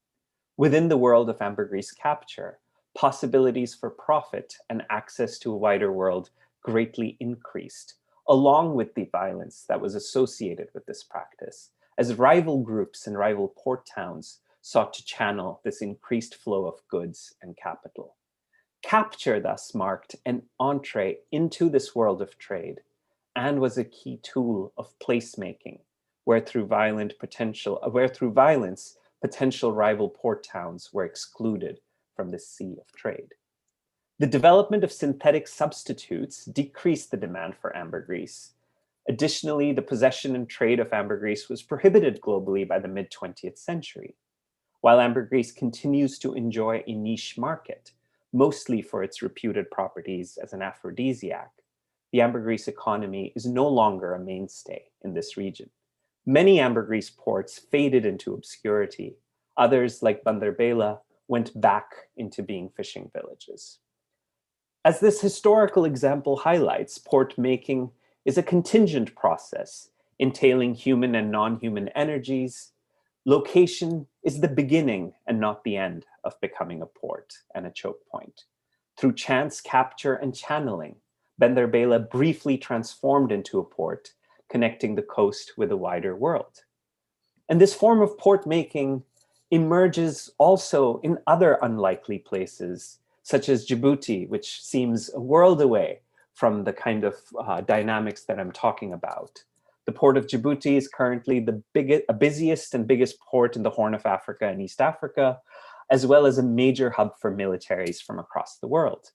Within the world of ambergris capture, possibilities for profit and access to a wider world greatly increased, along with the violence that was associated with this practice, as rival groups and rival port towns sought to channel this increased flow of goods and capital. Capture thus marked an entree into this world of trade and was a key tool of placemaking, where through violence, potential rival port towns were excluded from the sea of trade. The development of synthetic substitutes decreased the demand for ambergris. Additionally, the possession and trade of ambergris was prohibited globally by the mid-20th century. While ambergris continues to enjoy a niche market, mostly for its reputed properties as an aphrodisiac, the ambergris economy is no longer a mainstay in this region. Many ambergris ports faded into obscurity. Others, like Banderbela, went back into being fishing villages. As this historical example highlights, port making is a contingent process entailing human and non-human energies. Location is the beginning and not the end of becoming a port and a choke point. Through chance capture and channeling, Banderbela briefly transformed into a port, connecting the coast with a wider world. And this form of port making emerges also in other unlikely places, such as Djibouti, which seems a world away from the kind of dynamics that I'm talking about. The port of Djibouti is currently the busiest and biggest port in the Horn of Africa and East Africa, as well as a major hub for militaries from across the world.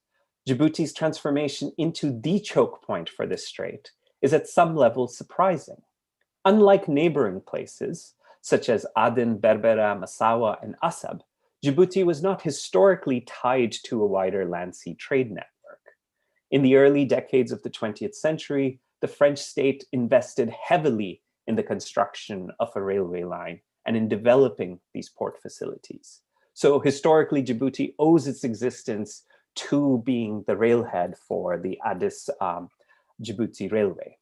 Djibouti's transformation into the choke point for this strait is at some level surprising. Unlike neighboring places, such as Aden, Berbera, Massawa, and Asab, Djibouti was not historically tied to a wider land-sea trade network. In the early decades of the 20th century, the French state invested heavily in the construction of a railway line and in developing these port facilities. So historically, Djibouti owes its existence to being the railhead for the Addis-Djibouti Railway.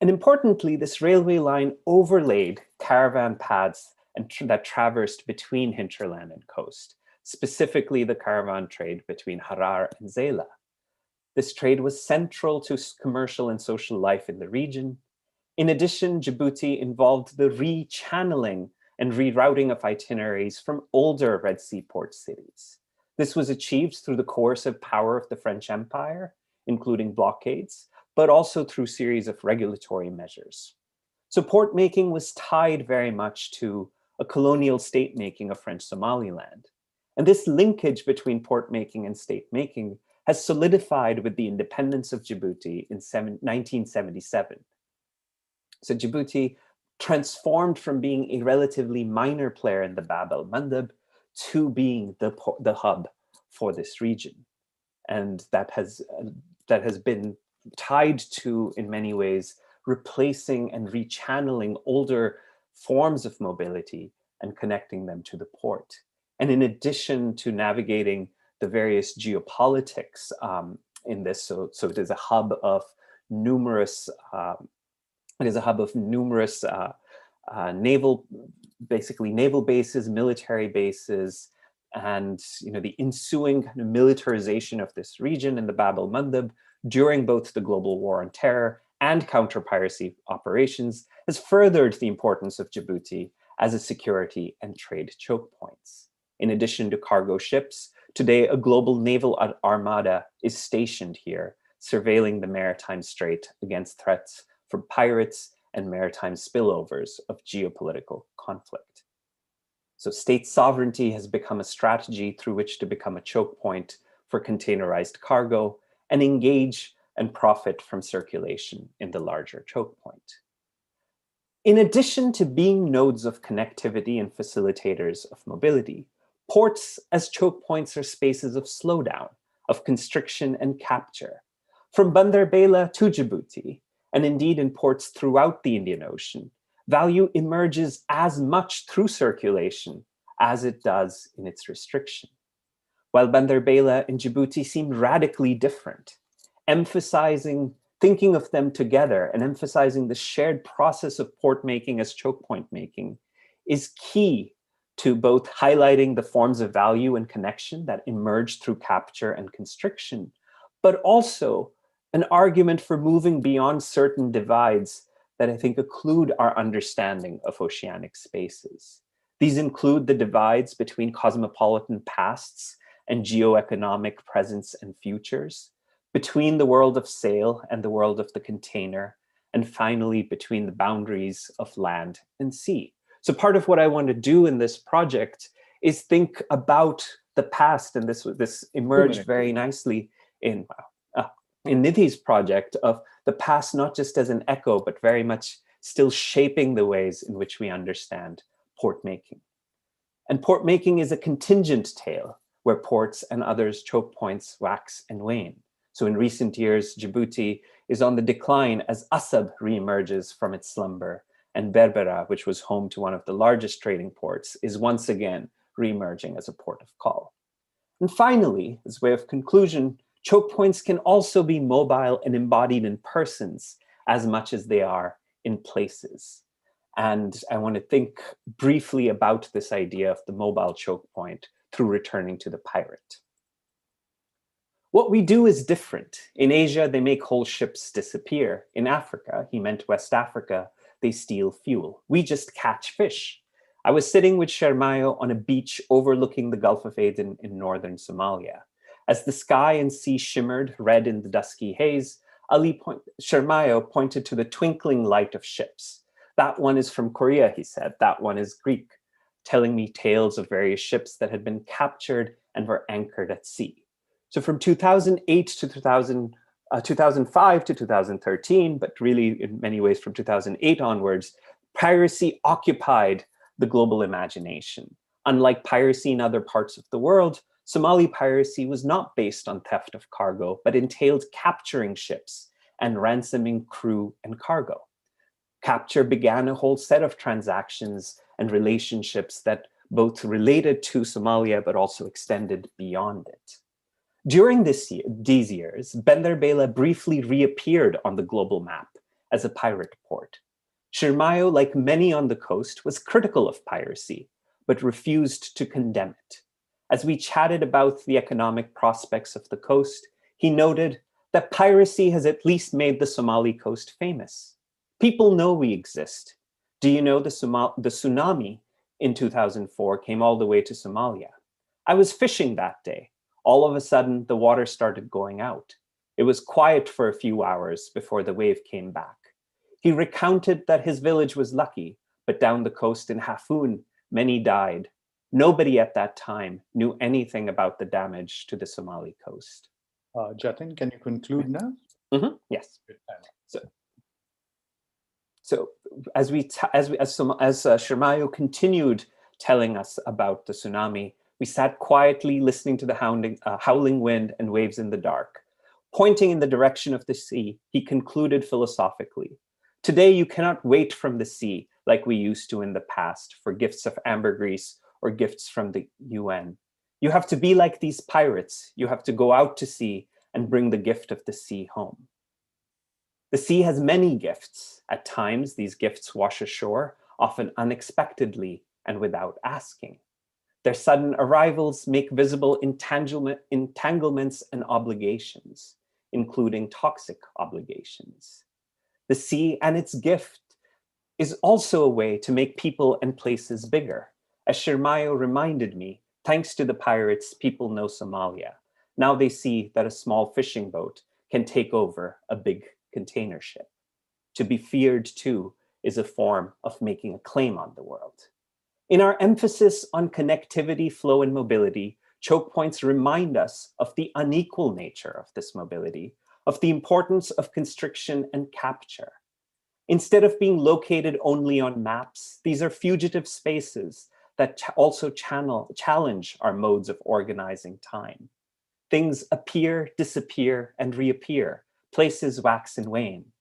And importantly, this railway line overlaid caravan paths that traversed between hinterland and coast, specifically the caravan trade between Harar and Zela. This trade was central to commercial and social life in the region. In addition, Djibouti involved the rechanneling and rerouting of itineraries from older Red Sea port cities. This was achieved through the coercive power of the French Empire, including blockades, but also through a series of regulatory measures. So port making was tied very much to a colonial state making of French Somaliland. And this linkage between port making and state making has solidified with the independence of Djibouti in 1977. So Djibouti transformed from being a relatively minor player in the Bab el-Mandeb to being the hub for this region. And that has been tied to, in many ways, replacing and rechanneling older forms of mobility and connecting them to the port. And in addition to navigating the various geopolitics in this, so it is a hub of numerous naval bases, military bases, and the ensuing kind of militarization of this region in the Bab el-Mandeb during both the global war on terror and counter-piracy operations has furthered the importance of Djibouti as a security and trade choke points. In addition to cargo ships, today a global naval armada is stationed here, surveilling the maritime strait against threats from pirates and maritime spillovers of geopolitical conflict. So state sovereignty has become a strategy through which to become a choke point for containerized cargo and engage and profit from circulation in the larger choke point. In addition to being nodes of connectivity and facilitators of mobility, ports as choke points are spaces of slowdown, of constriction and capture. From Bandar Bela to Djibouti, and indeed in ports throughout the Indian Ocean, value emerges as much through circulation as it does in its restriction. While Bandar Bela and Djibouti seem radically different, thinking of them together and emphasizing the shared process of port making as choke point making is key to both highlighting the forms of value and connection that emerge through capture and constriction, but also an argument for moving beyond certain divides that I think occlude our understanding of oceanic spaces. These include the divides between cosmopolitan pasts and geoeconomic presence and futures, between the world of sail and the world of the container, and finally between the boundaries of land and sea. So part of what I want to do in this project is think about the past, and this emerged very nicely in Nidhi's project of the past, not just as an echo, but very much still shaping the ways in which we understand port making. And port making is a contingent tale where ports and others choke points wax and wane. So in recent years, Djibouti is on the decline as Asab reemerges from its slumber, and Berbera, which was home to one of the largest trading ports, is once again reemerging as a port of call. And finally, as a way of conclusion, choke points can also be mobile and embodied in persons as much as they are in places. And I want to think briefly about this idea of the mobile choke point through returning to the pirate. What we do is different. In Asia, they make whole ships disappear. In Africa, he meant West Africa, they steal fuel. We just catch fish. I was sitting with Shermayo on a beach overlooking the Gulf of Aden in northern Somalia. As the sky and sea shimmered red in the dusky haze, Shermayo pointed to the twinkling light of ships. That one is from Korea, he said. That one is Greek. telling me tales of various ships that had been captured and were anchored at sea. So from 2008 to 2005 to 2013, but really in many ways from 2008 onwards, piracy occupied the global imagination. Unlike piracy in other parts of the world, Somali piracy was not based on theft of cargo, but entailed capturing ships and ransoming crew and cargo. Capture began a whole set of transactions and relationships that both related to Somalia, but also extended beyond it. During these years, Banderbela briefly reappeared on the global map as a pirate port. Shirmayo, like many on the coast, was critical of piracy, but refused to condemn it. As we chatted about the economic prospects of the coast, he noted that piracy has at least made the Somali coast famous. People know we exist. Do you know the tsunami in 2004 came all the way to Somalia? I was fishing that day. All of a sudden, the water started going out. It was quiet for a few hours before the wave came back. He recounted that his village was lucky, but down the coast in Hafun, many died. Nobody at that time knew anything about the damage to the Somali coast. Jatin, can you conclude now? Yes. So as Shirmayo continued telling us about the tsunami, we sat quietly listening to the howling wind and waves in the dark. Pointing in the direction of the sea, he concluded philosophically, "Today you cannot wait from the sea like we used to in the past for gifts of ambergris or gifts from the UN. You have to be like these pirates. You have to go out to sea and bring the gift of the sea home." The sea has many gifts. At times, these gifts wash ashore, often unexpectedly and without asking. Their sudden arrivals make visible entanglements and obligations, including toxic obligations. The sea and its gift is also a way to make people and places bigger. As Shirmayo reminded me, thanks to the pirates, people know Somalia. Now they see that a small fishing boat can take over a big container ship. To be feared too is a form of making a claim on the world. In our emphasis on connectivity, flow, and mobility, choke points remind us of the unequal nature of this mobility, of the importance of constriction and capture. Instead of being located only on maps, these are fugitive spaces that also challenge our modes of organizing time. Things appear, disappear, and reappear. Places wax and wane.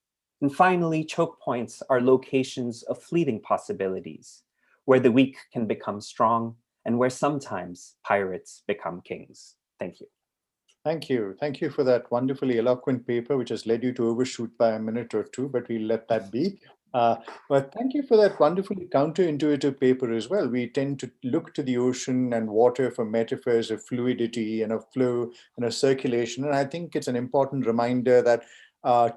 And finally, choke points are locations of fleeting possibilities, where the weak can become strong and where sometimes pirates become kings. Thank you. Thank you. Thank you for that wonderfully eloquent paper, which has led you to overshoot by a minute or two, but we'll let that be. But thank you for that wonderfully counterintuitive paper as well. We tend to look to the ocean and water for metaphors of fluidity and of flow and of circulation. And I think it's an important reminder that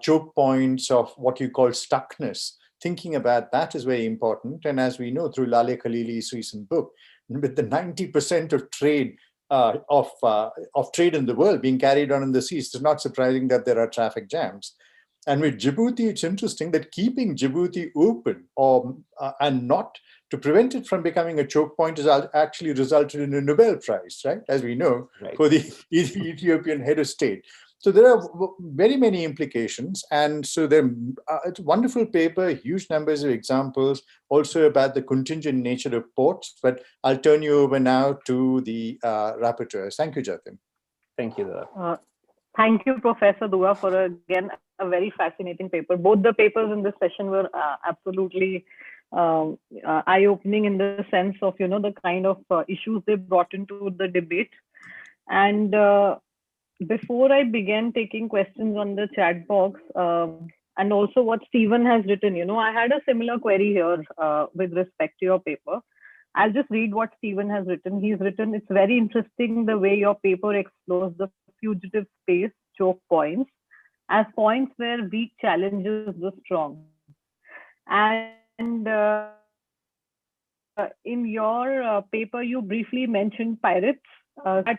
choke points of what you call stuckness, thinking about that is very important. And as we know through Laleh Khalili's recent book, with the 90% of trade of trade in the world being carried on in the seas, it's not surprising that there are traffic jams. And with Djibouti, it's interesting that keeping Djibouti open and not to prevent it from becoming a choke point has actually resulted in a Nobel Prize, right? As we know, right, for the Ethiopian head of state. So there are very many implications. And so it's a wonderful paper, huge numbers of examples, also about the contingent nature of ports. But I'll turn you over now to the rapporteurs. Thank you, Jatin. Thank you, Dilip. Thank you, Professor Dua, for again a very fascinating paper. Both the papers in this session were absolutely eye-opening in the sense of, the kind of issues they brought into the debate. And before I begin taking questions on the chat box, and also what Stephen has written, I had a similar query here with respect to your paper. I'll just read what Stephen has written. He's written, "It's very interesting the way your paper explores the fugitive space, choke points, as points where weak challenges the strong." And in your paper, you briefly mentioned pirates that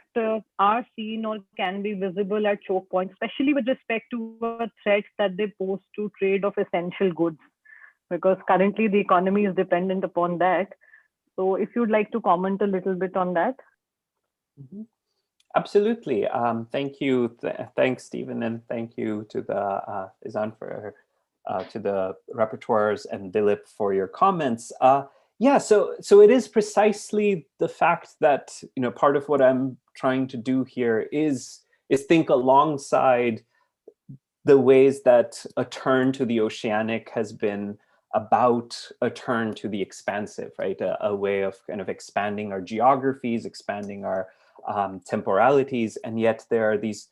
are seen or can be visible at choke points, especially with respect to threats that they pose to trade of essential goods, because currently the economy is dependent upon that. So if you'd like to comment a little bit on that. Mhm. Absolutely. Thank you. Thanks, Stephen, and thank you to the Izan for to the rapporteurs and Dilip for your comments. Yeah, so it is precisely the fact that part of what I'm trying to do here is think alongside the ways that a turn to the oceanic has been about a turn to the expansive, right? A way of kind of expanding our geographies, expanding our temporalities, and yet there are these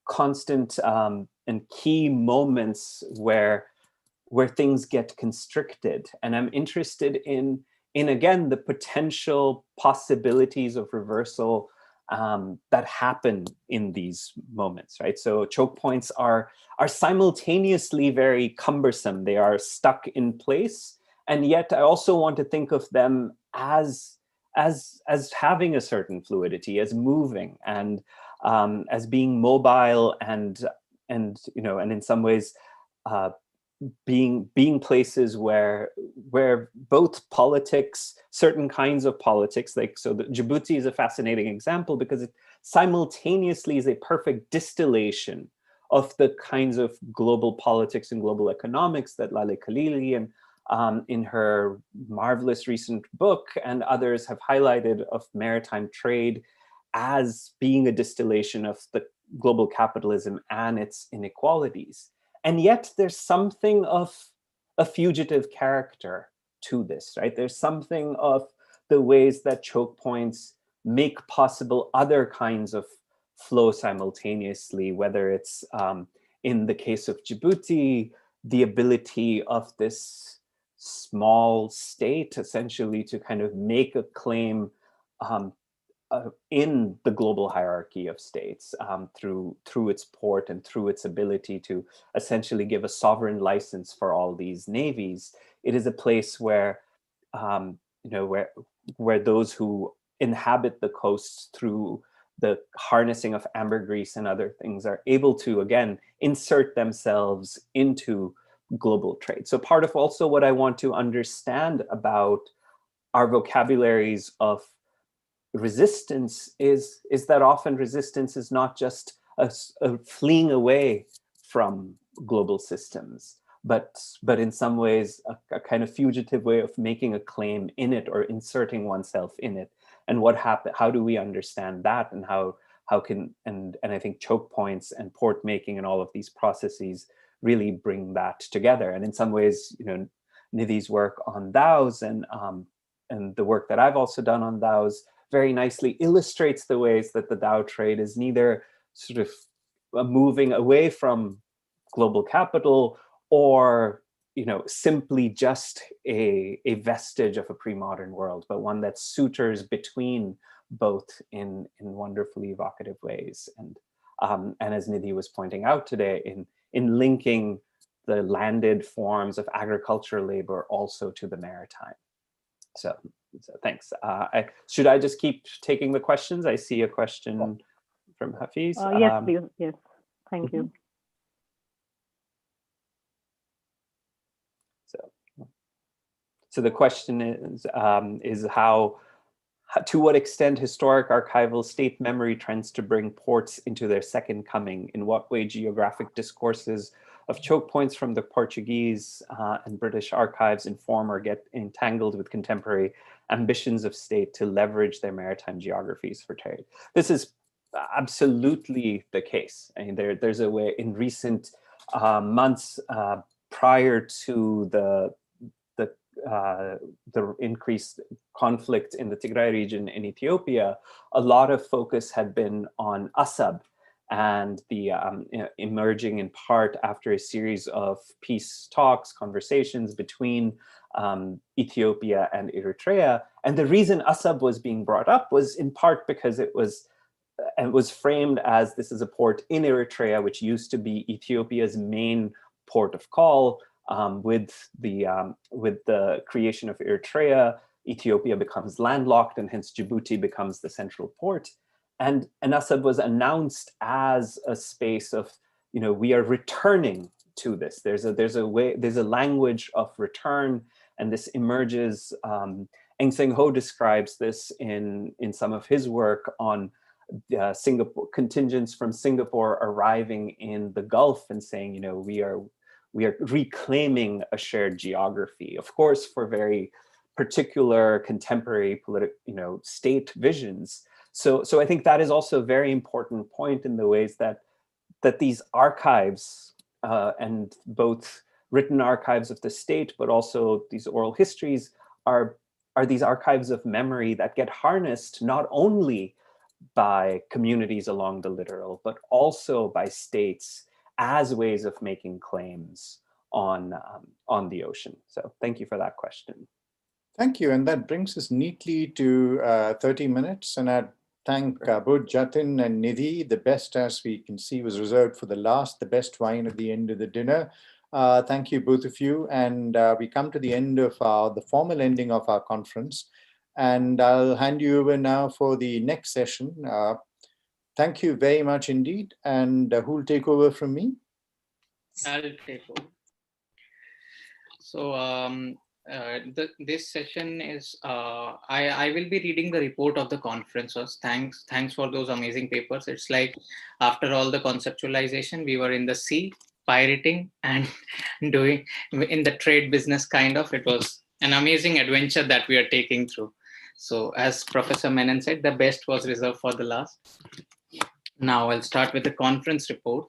constant and key moments where things get constricted. And I'm interested in again the potential possibilities of reversal that happen in these moments, right? So choke points are simultaneously very cumbersome. They are stuck in place, and yet I also want to think of them as having a certain fluidity, as moving, and as being mobile, and in some ways being places where both politics, certain kinds of politics, like, so the Djibouti is a fascinating example because it simultaneously is a perfect distillation of the kinds of global politics and global economics that Lale Khalili and in her marvelous recent book and others have highlighted of maritime trade as being a distillation of the global capitalism and its inequalities. And yet there's something of a fugitive character to this, right? There's something of the ways that choke points make possible other kinds of flow simultaneously, whether it's in the case of Djibouti, the ability of this small state essentially to kind of make a claim in the global hierarchy of states through its port and through its ability to essentially give a sovereign license for all these navies. It is a place where where those who inhabit the coast through the harnessing of ambergris and other things are able to again insert themselves into global trade. So part of also what I want to understand about our vocabularies of resistance is that often resistance is not just a fleeing away from global systems, but in some ways a kind of fugitive way of making a claim in it or inserting oneself in it. And what happened? How do we understand that? And how can and I think choke points and port making and all of these processes really bring that together. And in some ways, Nidhi's work on Daos and the work that I've also done on Daos very nicely illustrates the ways that the Dhow trade is neither sort of moving away from global capital or simply just a vestige of a pre-modern world, but one that suitors between both in wonderfully evocative ways. And as Nidhi was pointing out today, in linking the landed forms of agricultural labor also to the maritime. So thanks. Should I just keep taking the questions? I see a question from Hafiz. Yes, please. Yes, thank you. So the question is how, to what extent historic archival state memory trends to bring ports into their second coming? In what way geographic discourses of choke points from the Portuguese and British archives inform or get entangled with contemporary ambitions of state to leverage their maritime geographies for trade? This is absolutely the case. I mean, there's a way in recent months prior to the increased conflict in the Tigray region in Ethiopia, a lot of focus had been on Assab and the emerging in part after a series of peace talks, conversations between Ethiopia and Eritrea. And the reason Assab was being brought up was in part because it was framed as this is a port in Eritrea, which used to be Ethiopia's main port of call. With the creation of Eritrea, Ethiopia becomes landlocked, and hence Djibouti becomes the central port. And Assab was announced as a space of, we are returning to this. There's a language of return And this emerges, Eng Seng Ho describes this in some of his work on Singapore contingents from Singapore arriving in the Gulf and saying, you know, we are reclaiming a shared geography, of course, for very particular contemporary political, you know, state visions. So I think that is also a very important point in the ways that these archives and both written archives of the state, but also these oral histories are these archives of memory that get harnessed not only by communities along the littoral, but also by states as ways of making claims on the ocean. So thank you for that question. Thank you. And that brings us neatly to 30 minutes. And I thank both Jatin and Nidhi. The best, as we can see, was reserved for the last, the best wine at the end of the dinner. Thank you, both of you. And we come to the end of the formal ending of our conference. And I'll hand you over now for the next session. Thank you very much indeed. And who'll take over from me? I'll take over. So this session is, I will be reading the report of the conferences. Thanks for those amazing papers. It's like after all the conceptualization, we were in the sea, pirating and doing in the trade business kind of. It was an amazing adventure that we are taking through. So as Professor Menon said, the best was reserved for the last. Now I'll start with the conference report.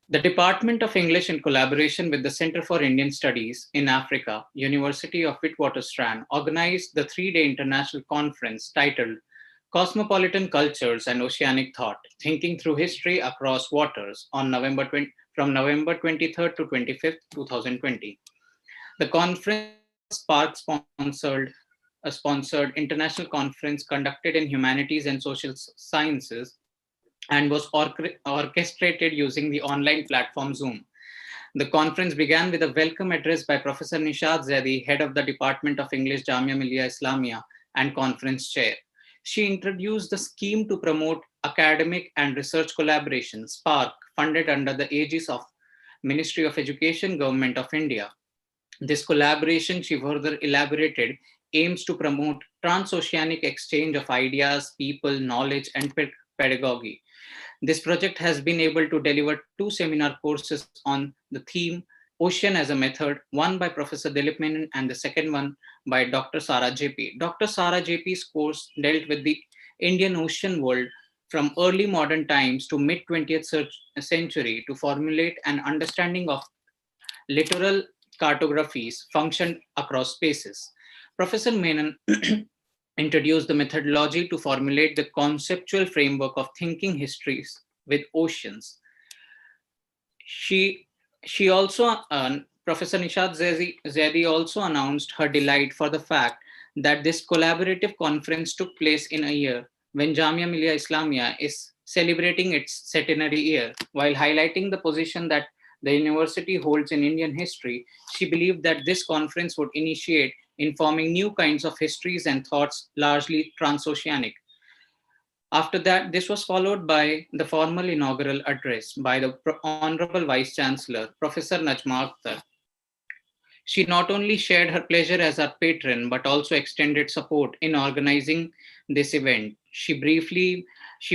The Department of English, in collaboration with the Center for Indian Studies in Africa, University of Witwatersrand, organized the 3-day international conference titled Cosmopolitan Cultures and Oceanic Thought, Thinking Through History Across Waters on from November 23rd to 25th, 2020. The conference Spark sponsored international conference conducted in humanities and social sciences and was orchestrated using the online platform Zoom. The conference began with a welcome address by Professor Nishad Zaidi, head of the Department of English, Jamia Millia Islamia, and conference chair. She introduced the scheme to promote academic and research collaboration, SPARK, funded under the aegis of Ministry of Education, Government of India. This collaboration, she further elaborated, aims to promote transoceanic exchange of ideas, people, knowledge, and pedagogy. This project has been able to deliver 2 seminar courses on the theme Ocean as a Method, one by Professor Dilip Menon and the second one by Dr. Sara Jappie. Dr. Sara Jappie's course dealt with the Indian Ocean world from early modern times to mid-20th century to formulate an understanding of littoral cartographies functioned across spaces. Professor Menon introduced the methodology to formulate the conceptual framework of thinking histories with oceans. She also, Professor Nishad Zaidi also announced her delight for the fact that this collaborative conference took place in a year when Jamia Millia Islamia is celebrating its centenary year. While highlighting the position that the university holds in Indian history, she believed that this conference would initiate in forming new kinds of histories and thoughts, largely transoceanic. After that, this was followed by the formal inaugural address by the Honorable Vice Chancellor, Professor Najma Akhtar. She not only shared her pleasure as our patron, but also extended support in organizing this event. She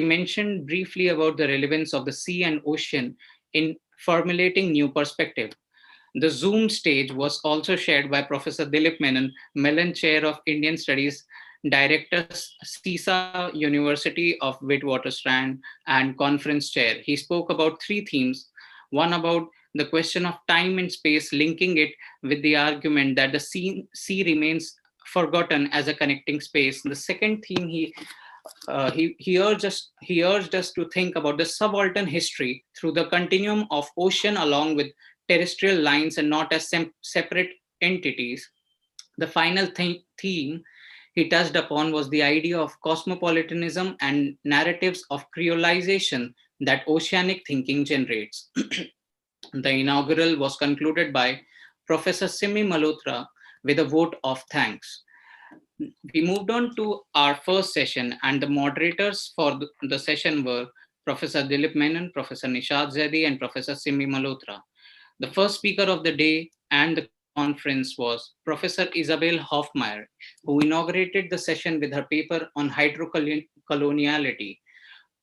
mentioned briefly about the relevance of the sea and ocean in formulating new perspective. The Zoom stage was also shared by Professor Dilip Menon, Mellon Chair of Indian Studies, Director, CISA University of Witwatersrand, and Conference Chair. He spoke about 3 themes, one about the question of time and space, linking it with the argument that the sea remains forgotten as a connecting space. The second theme, he urged us to think about the subaltern history through the continuum of ocean along with terrestrial lines and not as separate entities. The final theme he touched upon was the idea of cosmopolitanism and narratives of creolization that oceanic thinking generates. The inaugural was concluded by Professor Simi Malhotra with a vote of thanks. We moved on to our first session, and the moderators for the session were Professor Dilip Menon, Professor Nishad Zaidi, and Professor Simi Malhotra. The first speaker of the day and the conference was Professor Isabel Hofmeier, who inaugurated the session with her paper on hydrocoloniality.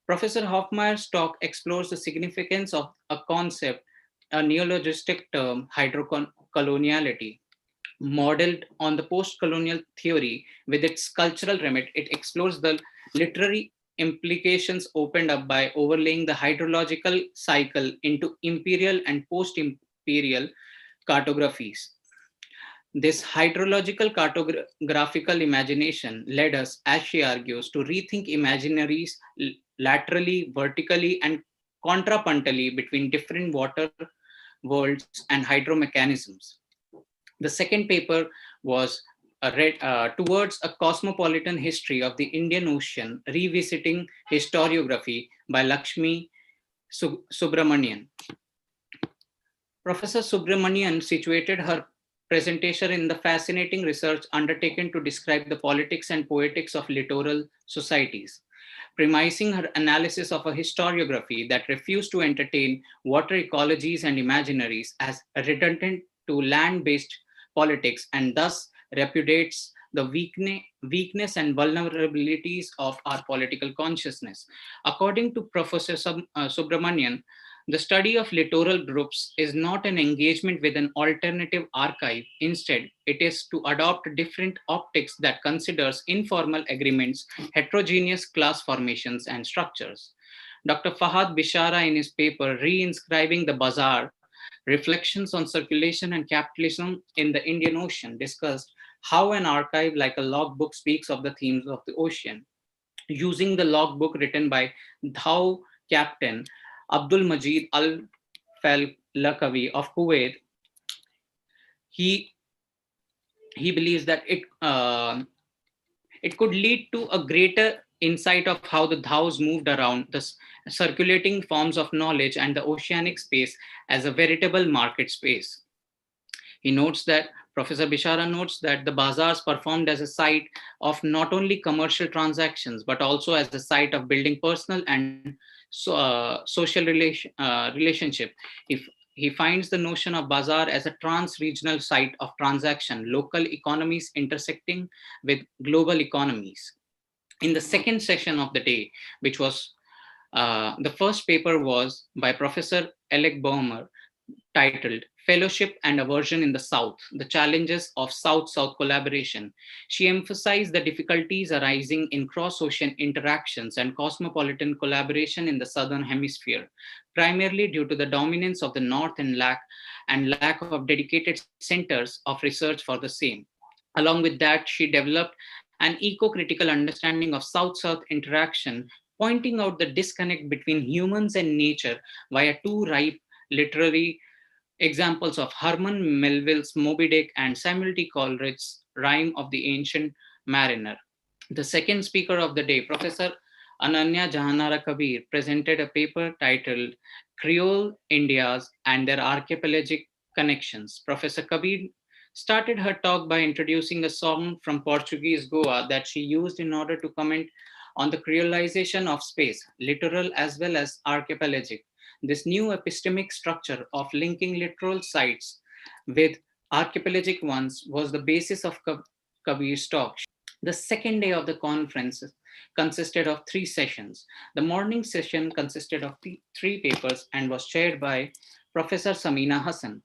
Professor Hofmeier's talk explores the significance of a concept, a neologistic term, hydrocoloniality. Modeled on the post-colonial theory with its cultural remit, it explores the literary implications opened up by overlaying the hydrological cycle into imperial and post-imperial cartographies. This hydrological cartographical imagination led us, as she argues, to rethink imaginaries laterally, vertically, and contrapuntally between different water worlds and hydromechanisms. The second paper was Towards a Cosmopolitan History of the Indian Ocean, Revisiting Historiography by Lakshmi Subramanian. Professor Subramanian situated her presentation in the fascinating research undertaken to describe the politics and poetics of littoral societies, premising her analysis of a historiography that refused to entertain water ecologies and imaginaries as redundant to land-based politics and thus repudiates the weakness and vulnerabilities of our political consciousness. According to Professor Subramanian, the study of littoral groups is not an engagement with an alternative archive. Instead, it is to adopt different optics that considers informal agreements, heterogeneous class formations, and structures. Dr. Fahad Bishara, in his paper Reinscribing the Bazaar, Reflections on Circulation and Capitalism in the Indian Ocean, discussed how an archive like a logbook speaks of the themes of the ocean. Using the logbook written by Dhow captain Abdul Majid Al Falakawi of Kuwait, he believes that it could lead to a greater insight of how the Dhows moved around the circulating forms of knowledge and the oceanic space as a veritable market space. He notes that Professor Bishara notes that the bazaars performed as a site of not only commercial transactions, but also as a site of building personal and social relationship. If he finds the notion of bazaar as a trans-regional site of transaction, local economies intersecting with global economies. In the second session of the day, which was the first paper was by Professor Alec Boehmer, titled Fellowship and Aversion in the South, the Challenges of South-South Collaboration. She emphasized the difficulties arising in cross-ocean interactions and cosmopolitan collaboration in the Southern Hemisphere, primarily due to the dominance of the North and lack of dedicated centers of research for the same. Along with that, she developed an eco-critical understanding of South-South interaction, pointing out the disconnect between humans and nature via two ripe literary examples of Herman Melville's Moby Dick and Samuel T. Coleridge's Rime of the Ancient Mariner. The second speaker of the day, Professor Ananya Jahanara Kabir, presented a paper titled Creole Indias and Their Archipelagic Connections. Professor Kabir started her talk by introducing a song from Portuguese Goa that she used in order to comment on the creolization of space, littoral as well as archipelagic. This new epistemic structure of linking littoral sites with archipelagic ones was the basis of Kabir's talk. The second day of the conference consisted of 3 sessions. The morning session consisted of 3 papers and was chaired by Professor Samina Hassan.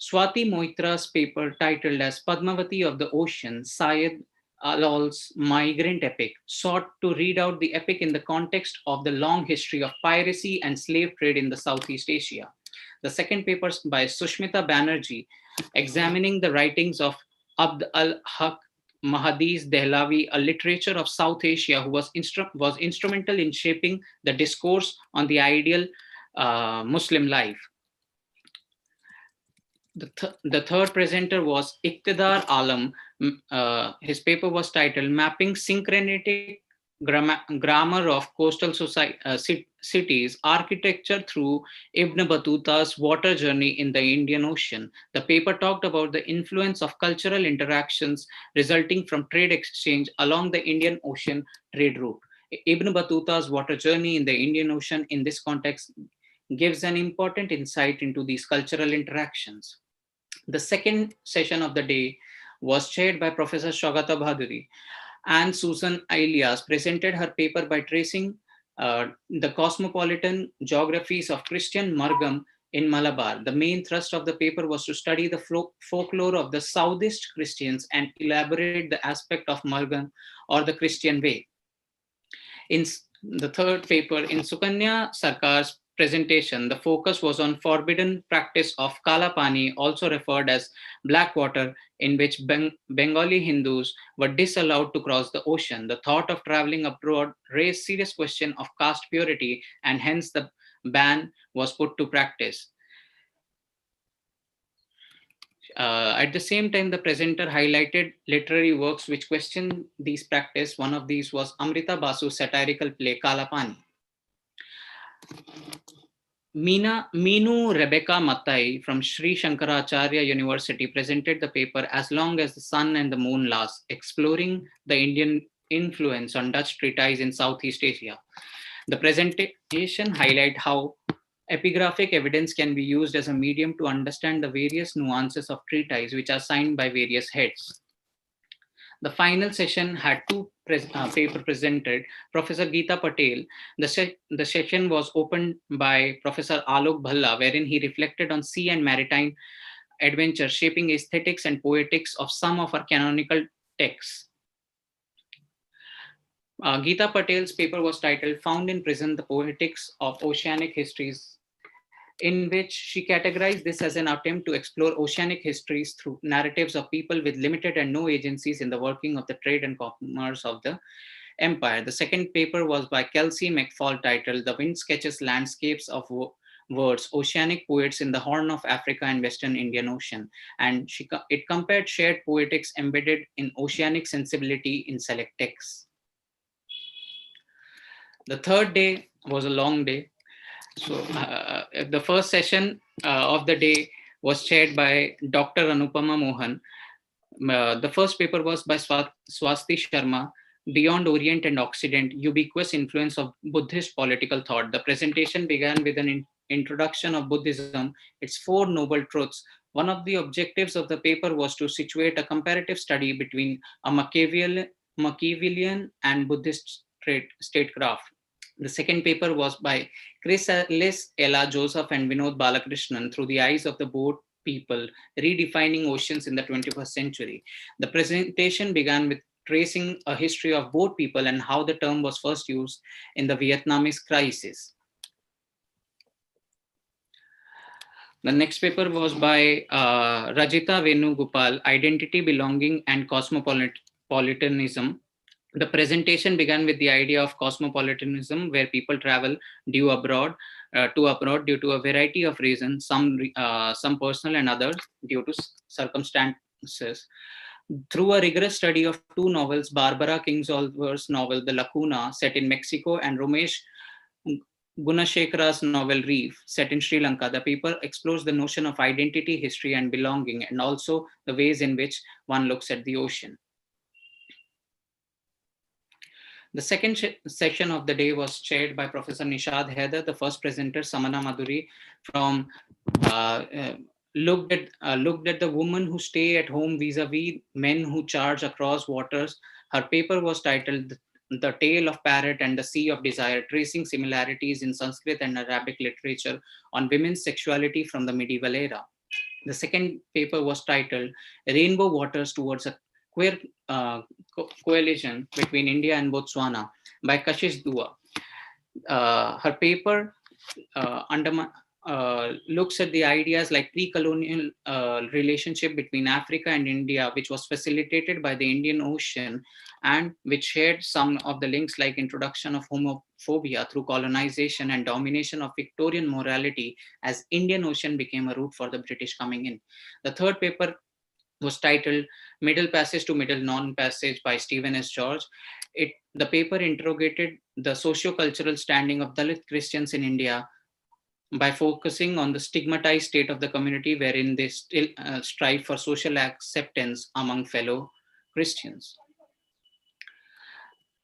Swati Moitra's paper, titled as Padmavati of the Ocean, Syed Alal's migrant epic, sought to read out the epic in the context of the long history of piracy and slave trade in the Southeast Asia. The second paper by Sushmita Banerjee, examining the writings of Abd al-Haq Mahadiz Dehlavi, a literature of South Asia who was instrumental in shaping the discourse on the ideal Muslim life. The third presenter was Iqtidar Alam. His paper was titled Mapping Syncretic Grammar of Coastal Cities, Architecture Through Ibn Battuta's Water Journey in the Indian Ocean. The paper talked about the influence of cultural interactions resulting from trade exchange along the Indian Ocean trade route. Ibn Battuta's Water Journey in the Indian Ocean in this context gives an important insight into these cultural interactions. The second session of the day was chaired by Professor Shagata Bhaduri, and Susan Elias presented her paper by tracing the cosmopolitan geographies of Christian Margam in Malabar. The main thrust of the paper was to study the folklore of the Southist Christians and elaborate the aspect of Margam or the Christian way. In the third paper, in Sukanya Sarkar's presentation, the focus was on forbidden practice of Kala Pani, also referred as black water, in which Bengali Hindus were disallowed to cross the ocean. The thought of traveling abroad raised serious question of caste purity, and hence the ban was put to practice. At the same time, the presenter highlighted literary works which questioned these practice. One of these was Amrita Basu's satirical play Kala Pani. Meenu Rebecca Mattai from Sri Shankaracharya University presented the paper As Long as the Sun and the Moon Last, exploring the Indian influence on Dutch treatise in Southeast Asia. The presentation highlighted how epigraphic evidence can be used as a medium to understand the various nuances of treatise which are signed by various heads. The final session had two papers presented. Professor Gita Patel, the session was opened by Professor Alok Bhalla, wherein he reflected on sea and maritime adventure, shaping aesthetics and poetics of some of our canonical texts. Gita Patel's paper was titled Found in Prison, the Poetics of Oceanic Histories, in which she categorized this as an attempt to explore oceanic histories through narratives of people with limited and no agencies in the working of the trade and commerce of the empire. The second paper was by Kelsey McFall, titled The Wind Sketches Landscapes of Words, Oceanic Poets in the Horn of Africa and Western Indian Ocean. And it compared shared poetics embedded in oceanic sensibility in select texts. The third day was a long day. So the first session of the day was chaired by Dr. Anupama Mohan. The first paper was by Swasti Sharma, Beyond Orient and Occident, Ubiquitous Influence of Buddhist Political Thought. The presentation began with an introduction of Buddhism, its four noble truths. One of the objectives of the paper was to situate a comparative study between a Machiavellian and Buddhist statecraft. The second paper was by Chris Ellis, Ella Joseph, and Vinod Balakrishnan, Through the Eyes of the Boat People, Redefining Oceans in the 21st Century. The presentation began with tracing a history of boat people and how the term was first used in the Vietnamese crisis. The next paper was by Rajita Venugopal, Identity, Belonging, and Cosmopolitanism. The presentation began with the idea of cosmopolitanism, where people travel to abroad due to a variety of reasons, some personal and others due to circumstances. Through a rigorous study of two novels, Barbara Kingsolver's novel The Lacuna, set in Mexico, and Ramesh Gunashekhara's novel Reef, set in Sri Lanka, the paper explores the notion of identity, history, and belonging, and also the ways in which one looks at the ocean. The second session of the day was chaired by Professor Nishad Haider. The first presenter, Samana Madhuri, from looked at the women who stay at home vis-a-vis men who charge across waters. Her paper was titled The Tale of Parrot and the Sea of Desire, tracing similarities in Sanskrit and Arabic literature on women's sexuality from the medieval era. The second paper was titled Rainbow Waters Towards a Queer Coalition Between India and Botswana by Kachi Dua. Her paper looks at the ideas like pre-colonial relationship between Africa and India, which was facilitated by the Indian Ocean, and which shared some of the links like introduction of homophobia through colonization and domination of Victorian morality as Indian Ocean became a route for the British coming in. The third paper was titled Middle Passage to Middle Non-Passage by Stephen S. George. The paper interrogated the socio-cultural standing of Dalit Christians in India by focusing on the stigmatized state of the community wherein they still strive for social acceptance among fellow Christians.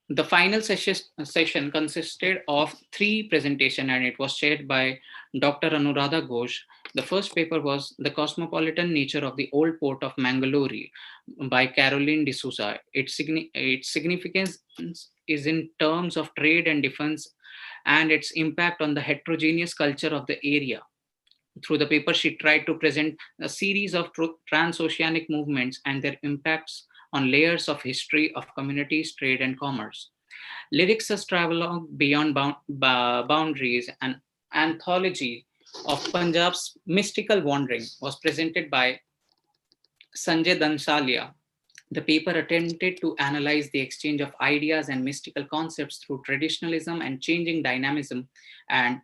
The final session consisted of three presentations, and it was chaired by Dr. Anuradha Ghosh. The first paper was The Cosmopolitan Nature of the Old Port of Mangalore by Caroline D'Souza. Its significance is in terms of trade and defense and its impact on the heterogeneous culture of the area. Through the paper, she tried to present a series of transoceanic movements and their impacts on layers of history of communities, trade, and commerce. Lyrics as Travelogue Beyond Boundaries, an anthology of Punjab's mystical wandering, was presented by Sanjay Dansalia. The paper attempted to analyze the exchange of ideas and mystical concepts through traditionalism and changing dynamism and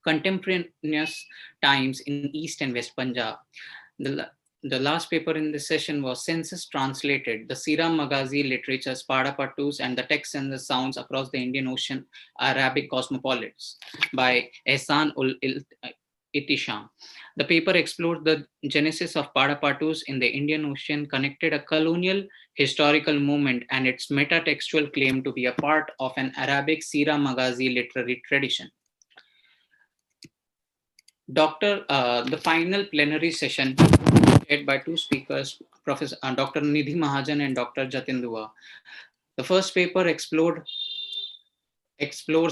contemporaneous times in East and West Punjab. The last paper in this session was Census Translated, the Siram Maghazi Literatures, Pada Pattus, and the Texts and the Sounds Across the Indian Ocean, Arabic Cosmopolits by Ehsan ul Itisham. The paper explored the genesis of Pada Pattus in the Indian Ocean, connected a colonial historical movement and its metatextual claim to be a part of an Arabic Sira Maghazi literary tradition. The final plenary session led by two speakers, Professor Dr. Nidhi Mahajan and Dr. Jatin Dua. The first paper explores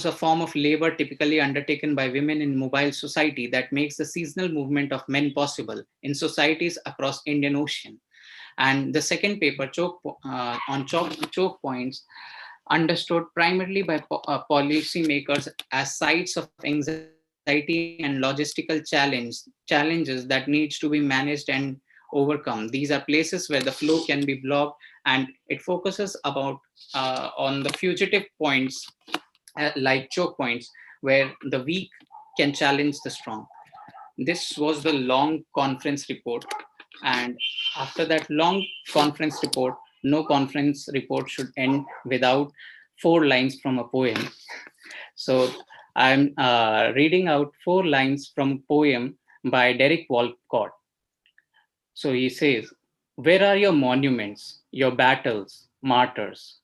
a form of labor typically undertaken by women in mobile society that makes the seasonal movement of men possible in societies across Indian Ocean. And the second paper, on Chokepoints, understood primarily by policymakers as sites of anxiety and logistical challenges that needs to be managed and overcome. These are places where the flow can be blocked, and it focuses on the fugitive points like choke points where the weak can challenge the strong. This was the long conference report, and after that long conference report, no conference report should end without 4 lines from a poem. So I'm reading out 4 lines from a poem by Derek Walcott. So he says, "Where are your monuments, your battles, martyrs?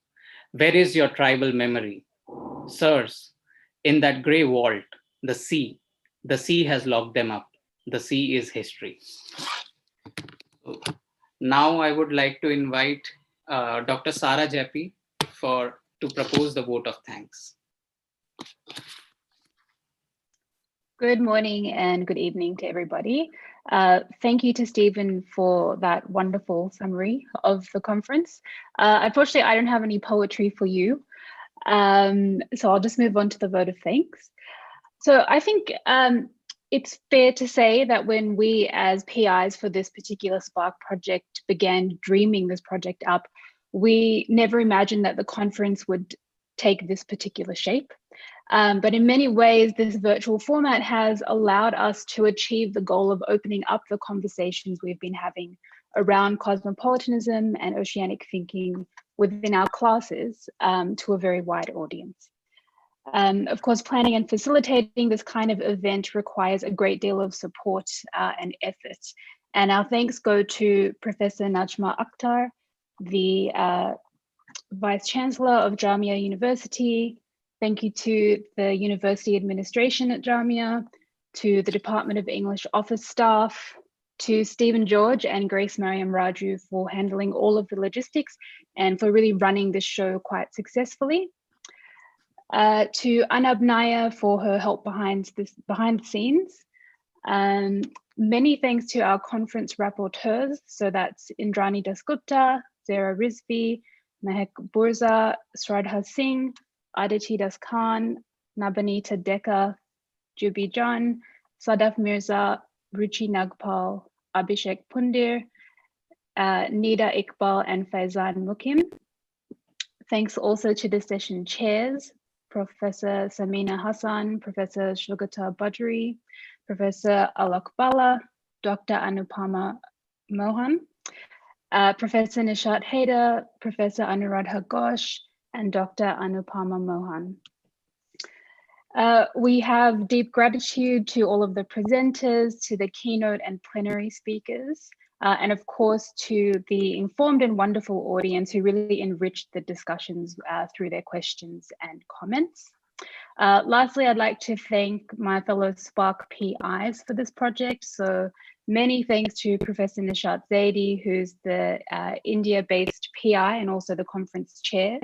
Where is your tribal memory? Sirs, in that grey vault, the sea has locked them up. The sea is history." So now I would like to invite Dr. Sara Jappie to propose the vote of thanks. Good morning and good evening to everybody. Thank you to Stephen for that wonderful summary of the conference. Unfortunately, I don't have any poetry for you, so I'll just move on to the vote of thanks. So I think it's fair to say that when we as PIs for this particular Spark project began dreaming this project up, we never imagined that the conference would take this particular shape. But in many ways, this virtual format has allowed us to achieve the goal of opening up the conversations we've been having around cosmopolitanism and oceanic thinking within our classes to a very wide audience. Of course, planning and facilitating this kind of event requires a great deal of support and effort. And our thanks go to Professor Najma Akhtar, the Vice Chancellor of Jamia University. Thank you to the University Administration at Jamia, to the Department of English office staff, to Stephen George and Grace Mariam Raju for handling all of the logistics and for really running this show quite successfully. To Anab Naya for her help behind the scenes. Many thanks to our conference rapporteurs. So that's Indrani Dasgupta, Zara Rizvi, Mehak Burza, Shraddha Singh, Aditi Das Khan, Nabanita Deka, Jubi John, Sadaf Mirza, Ruchi Nagpal, Abhishek Pundir, Nida Iqbal and Faizan Mukim. Thanks also to the session chairs, Professor Samina Hassan, Professor Shugata Badri, Professor Alok Bala, Dr. Anupama Mohan, Professor Nishat Haider, Professor Anuradha Ghosh, and Dr. Anupama Mohan. We have deep gratitude to all of the presenters, to the keynote and plenary speakers, and of course to the informed and wonderful audience who really enriched the discussions through their questions and comments. Lastly, I'd like to thank my fellow Spark PIs for this project. So many thanks to Professor Nishat Zaidi, who's the India-based PI and also the conference chair,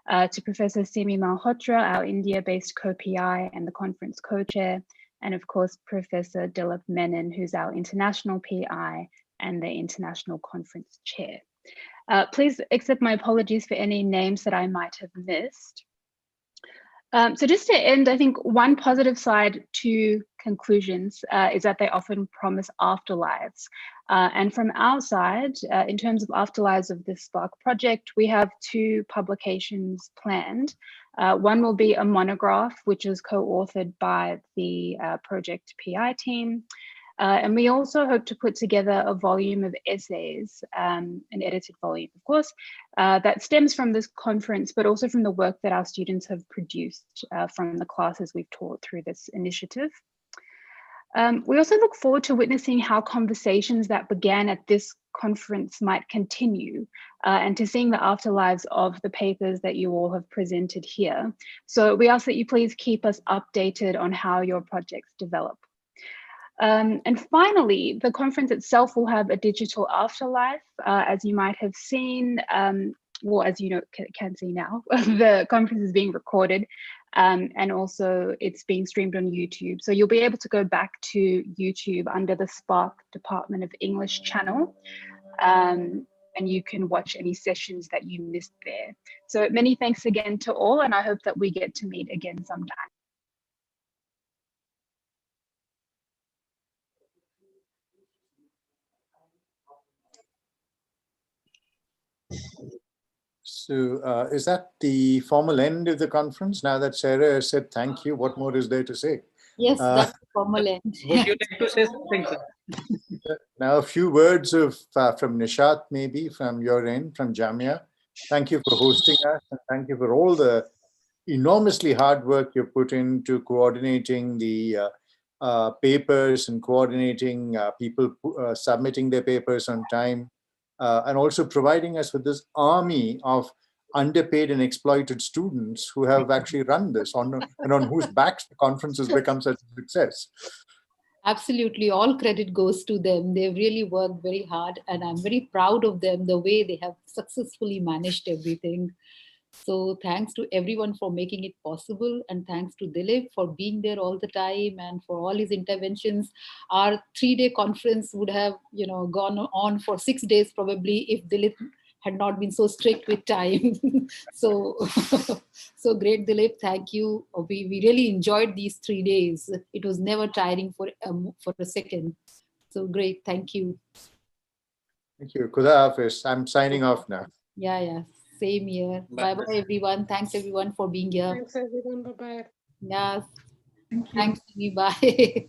to Professor Simi Malhotra, our India-based co-PI and the conference co-chair, and of course, Professor Dilip Menon, who's our international PI and the international conference chair. Please accept my apologies for any names that I might have missed. So just to end, I think one positive side to conclusions is that they often promise afterlives. And from our side, in terms of afterlives of this Spark project, we have 2 publications planned. One will be a monograph, which is co-authored by the project PI team. And we also hope to put together a volume of essays, an edited volume, of course, that stems from this conference, but also from the work that our students have produced from the classes we've taught through this initiative. We also look forward to witnessing how conversations that began at this conference might continue and to seeing the afterlives of the papers that you all have presented here. So we ask that you please keep us updated on how your projects develop. And finally, the conference itself will have a digital afterlife, as you might have seen, well, as you know, can see now, the conference is being recorded and also it's being streamed on YouTube. So you'll be able to go back to YouTube under the Spark Department of English channel and you can watch any sessions that you missed there. So many thanks again to all, and I hope that we get to meet again sometime. So is that the formal end of the conference? Now that Sarah has said thank you, what more is there to say? Yes, that's the formal end. Would you like to say something, sir? Now a few words of from Nishat, maybe from your end, from Jamia. Thank you for hosting us, and thank you for all the enormously hard work you put into coordinating the papers and coordinating people submitting their papers on time. And also providing us with this army of underpaid and exploited students who have actually run this and on whose backs the conference has become such a success. Absolutely, all credit goes to them. They've really worked very hard and I'm very proud of them, the way they have successfully managed everything. So thanks to everyone for making it possible, and thanks to Dilip for being there all the time and for all his interventions. Our 3-day conference would have, gone on for 6 days probably if Dilip had not been so strict with time. so great, Dilip. Thank you. We really enjoyed these 3 days. It was never tiring for a second. So great. Thank you. Thank you. Khuda Hafiz. I'm signing off now. Yeah. Same here. Bye-bye, everyone. Thanks, everyone, for being here. Thanks, everyone. Bye-bye. Yeah. Thanks, bye.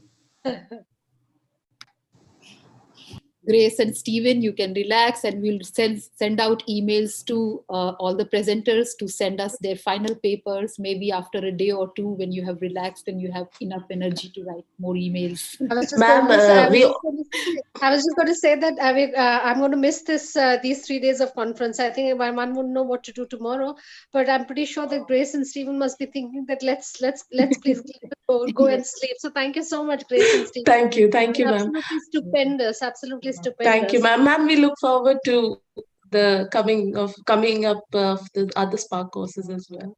Grace and Stephen, you can relax and we'll send out emails to all the presenters to send us their final papers, maybe after a day or 2 when you have relaxed and you have enough energy to write more emails. I was just going to say that I'm going to miss these 3 days of conference. I think one wouldn't know what to do tomorrow, but I'm pretty sure that Grace and Stephen must be thinking that let's please go and sleep. So thank you so much, Grace and Stephen. Thank you, ma'am. Absolutely stupendous. Absolutely stupendous. Thank you, ma'am. Ma'am, we look forward to the coming up of the other Spark courses as well.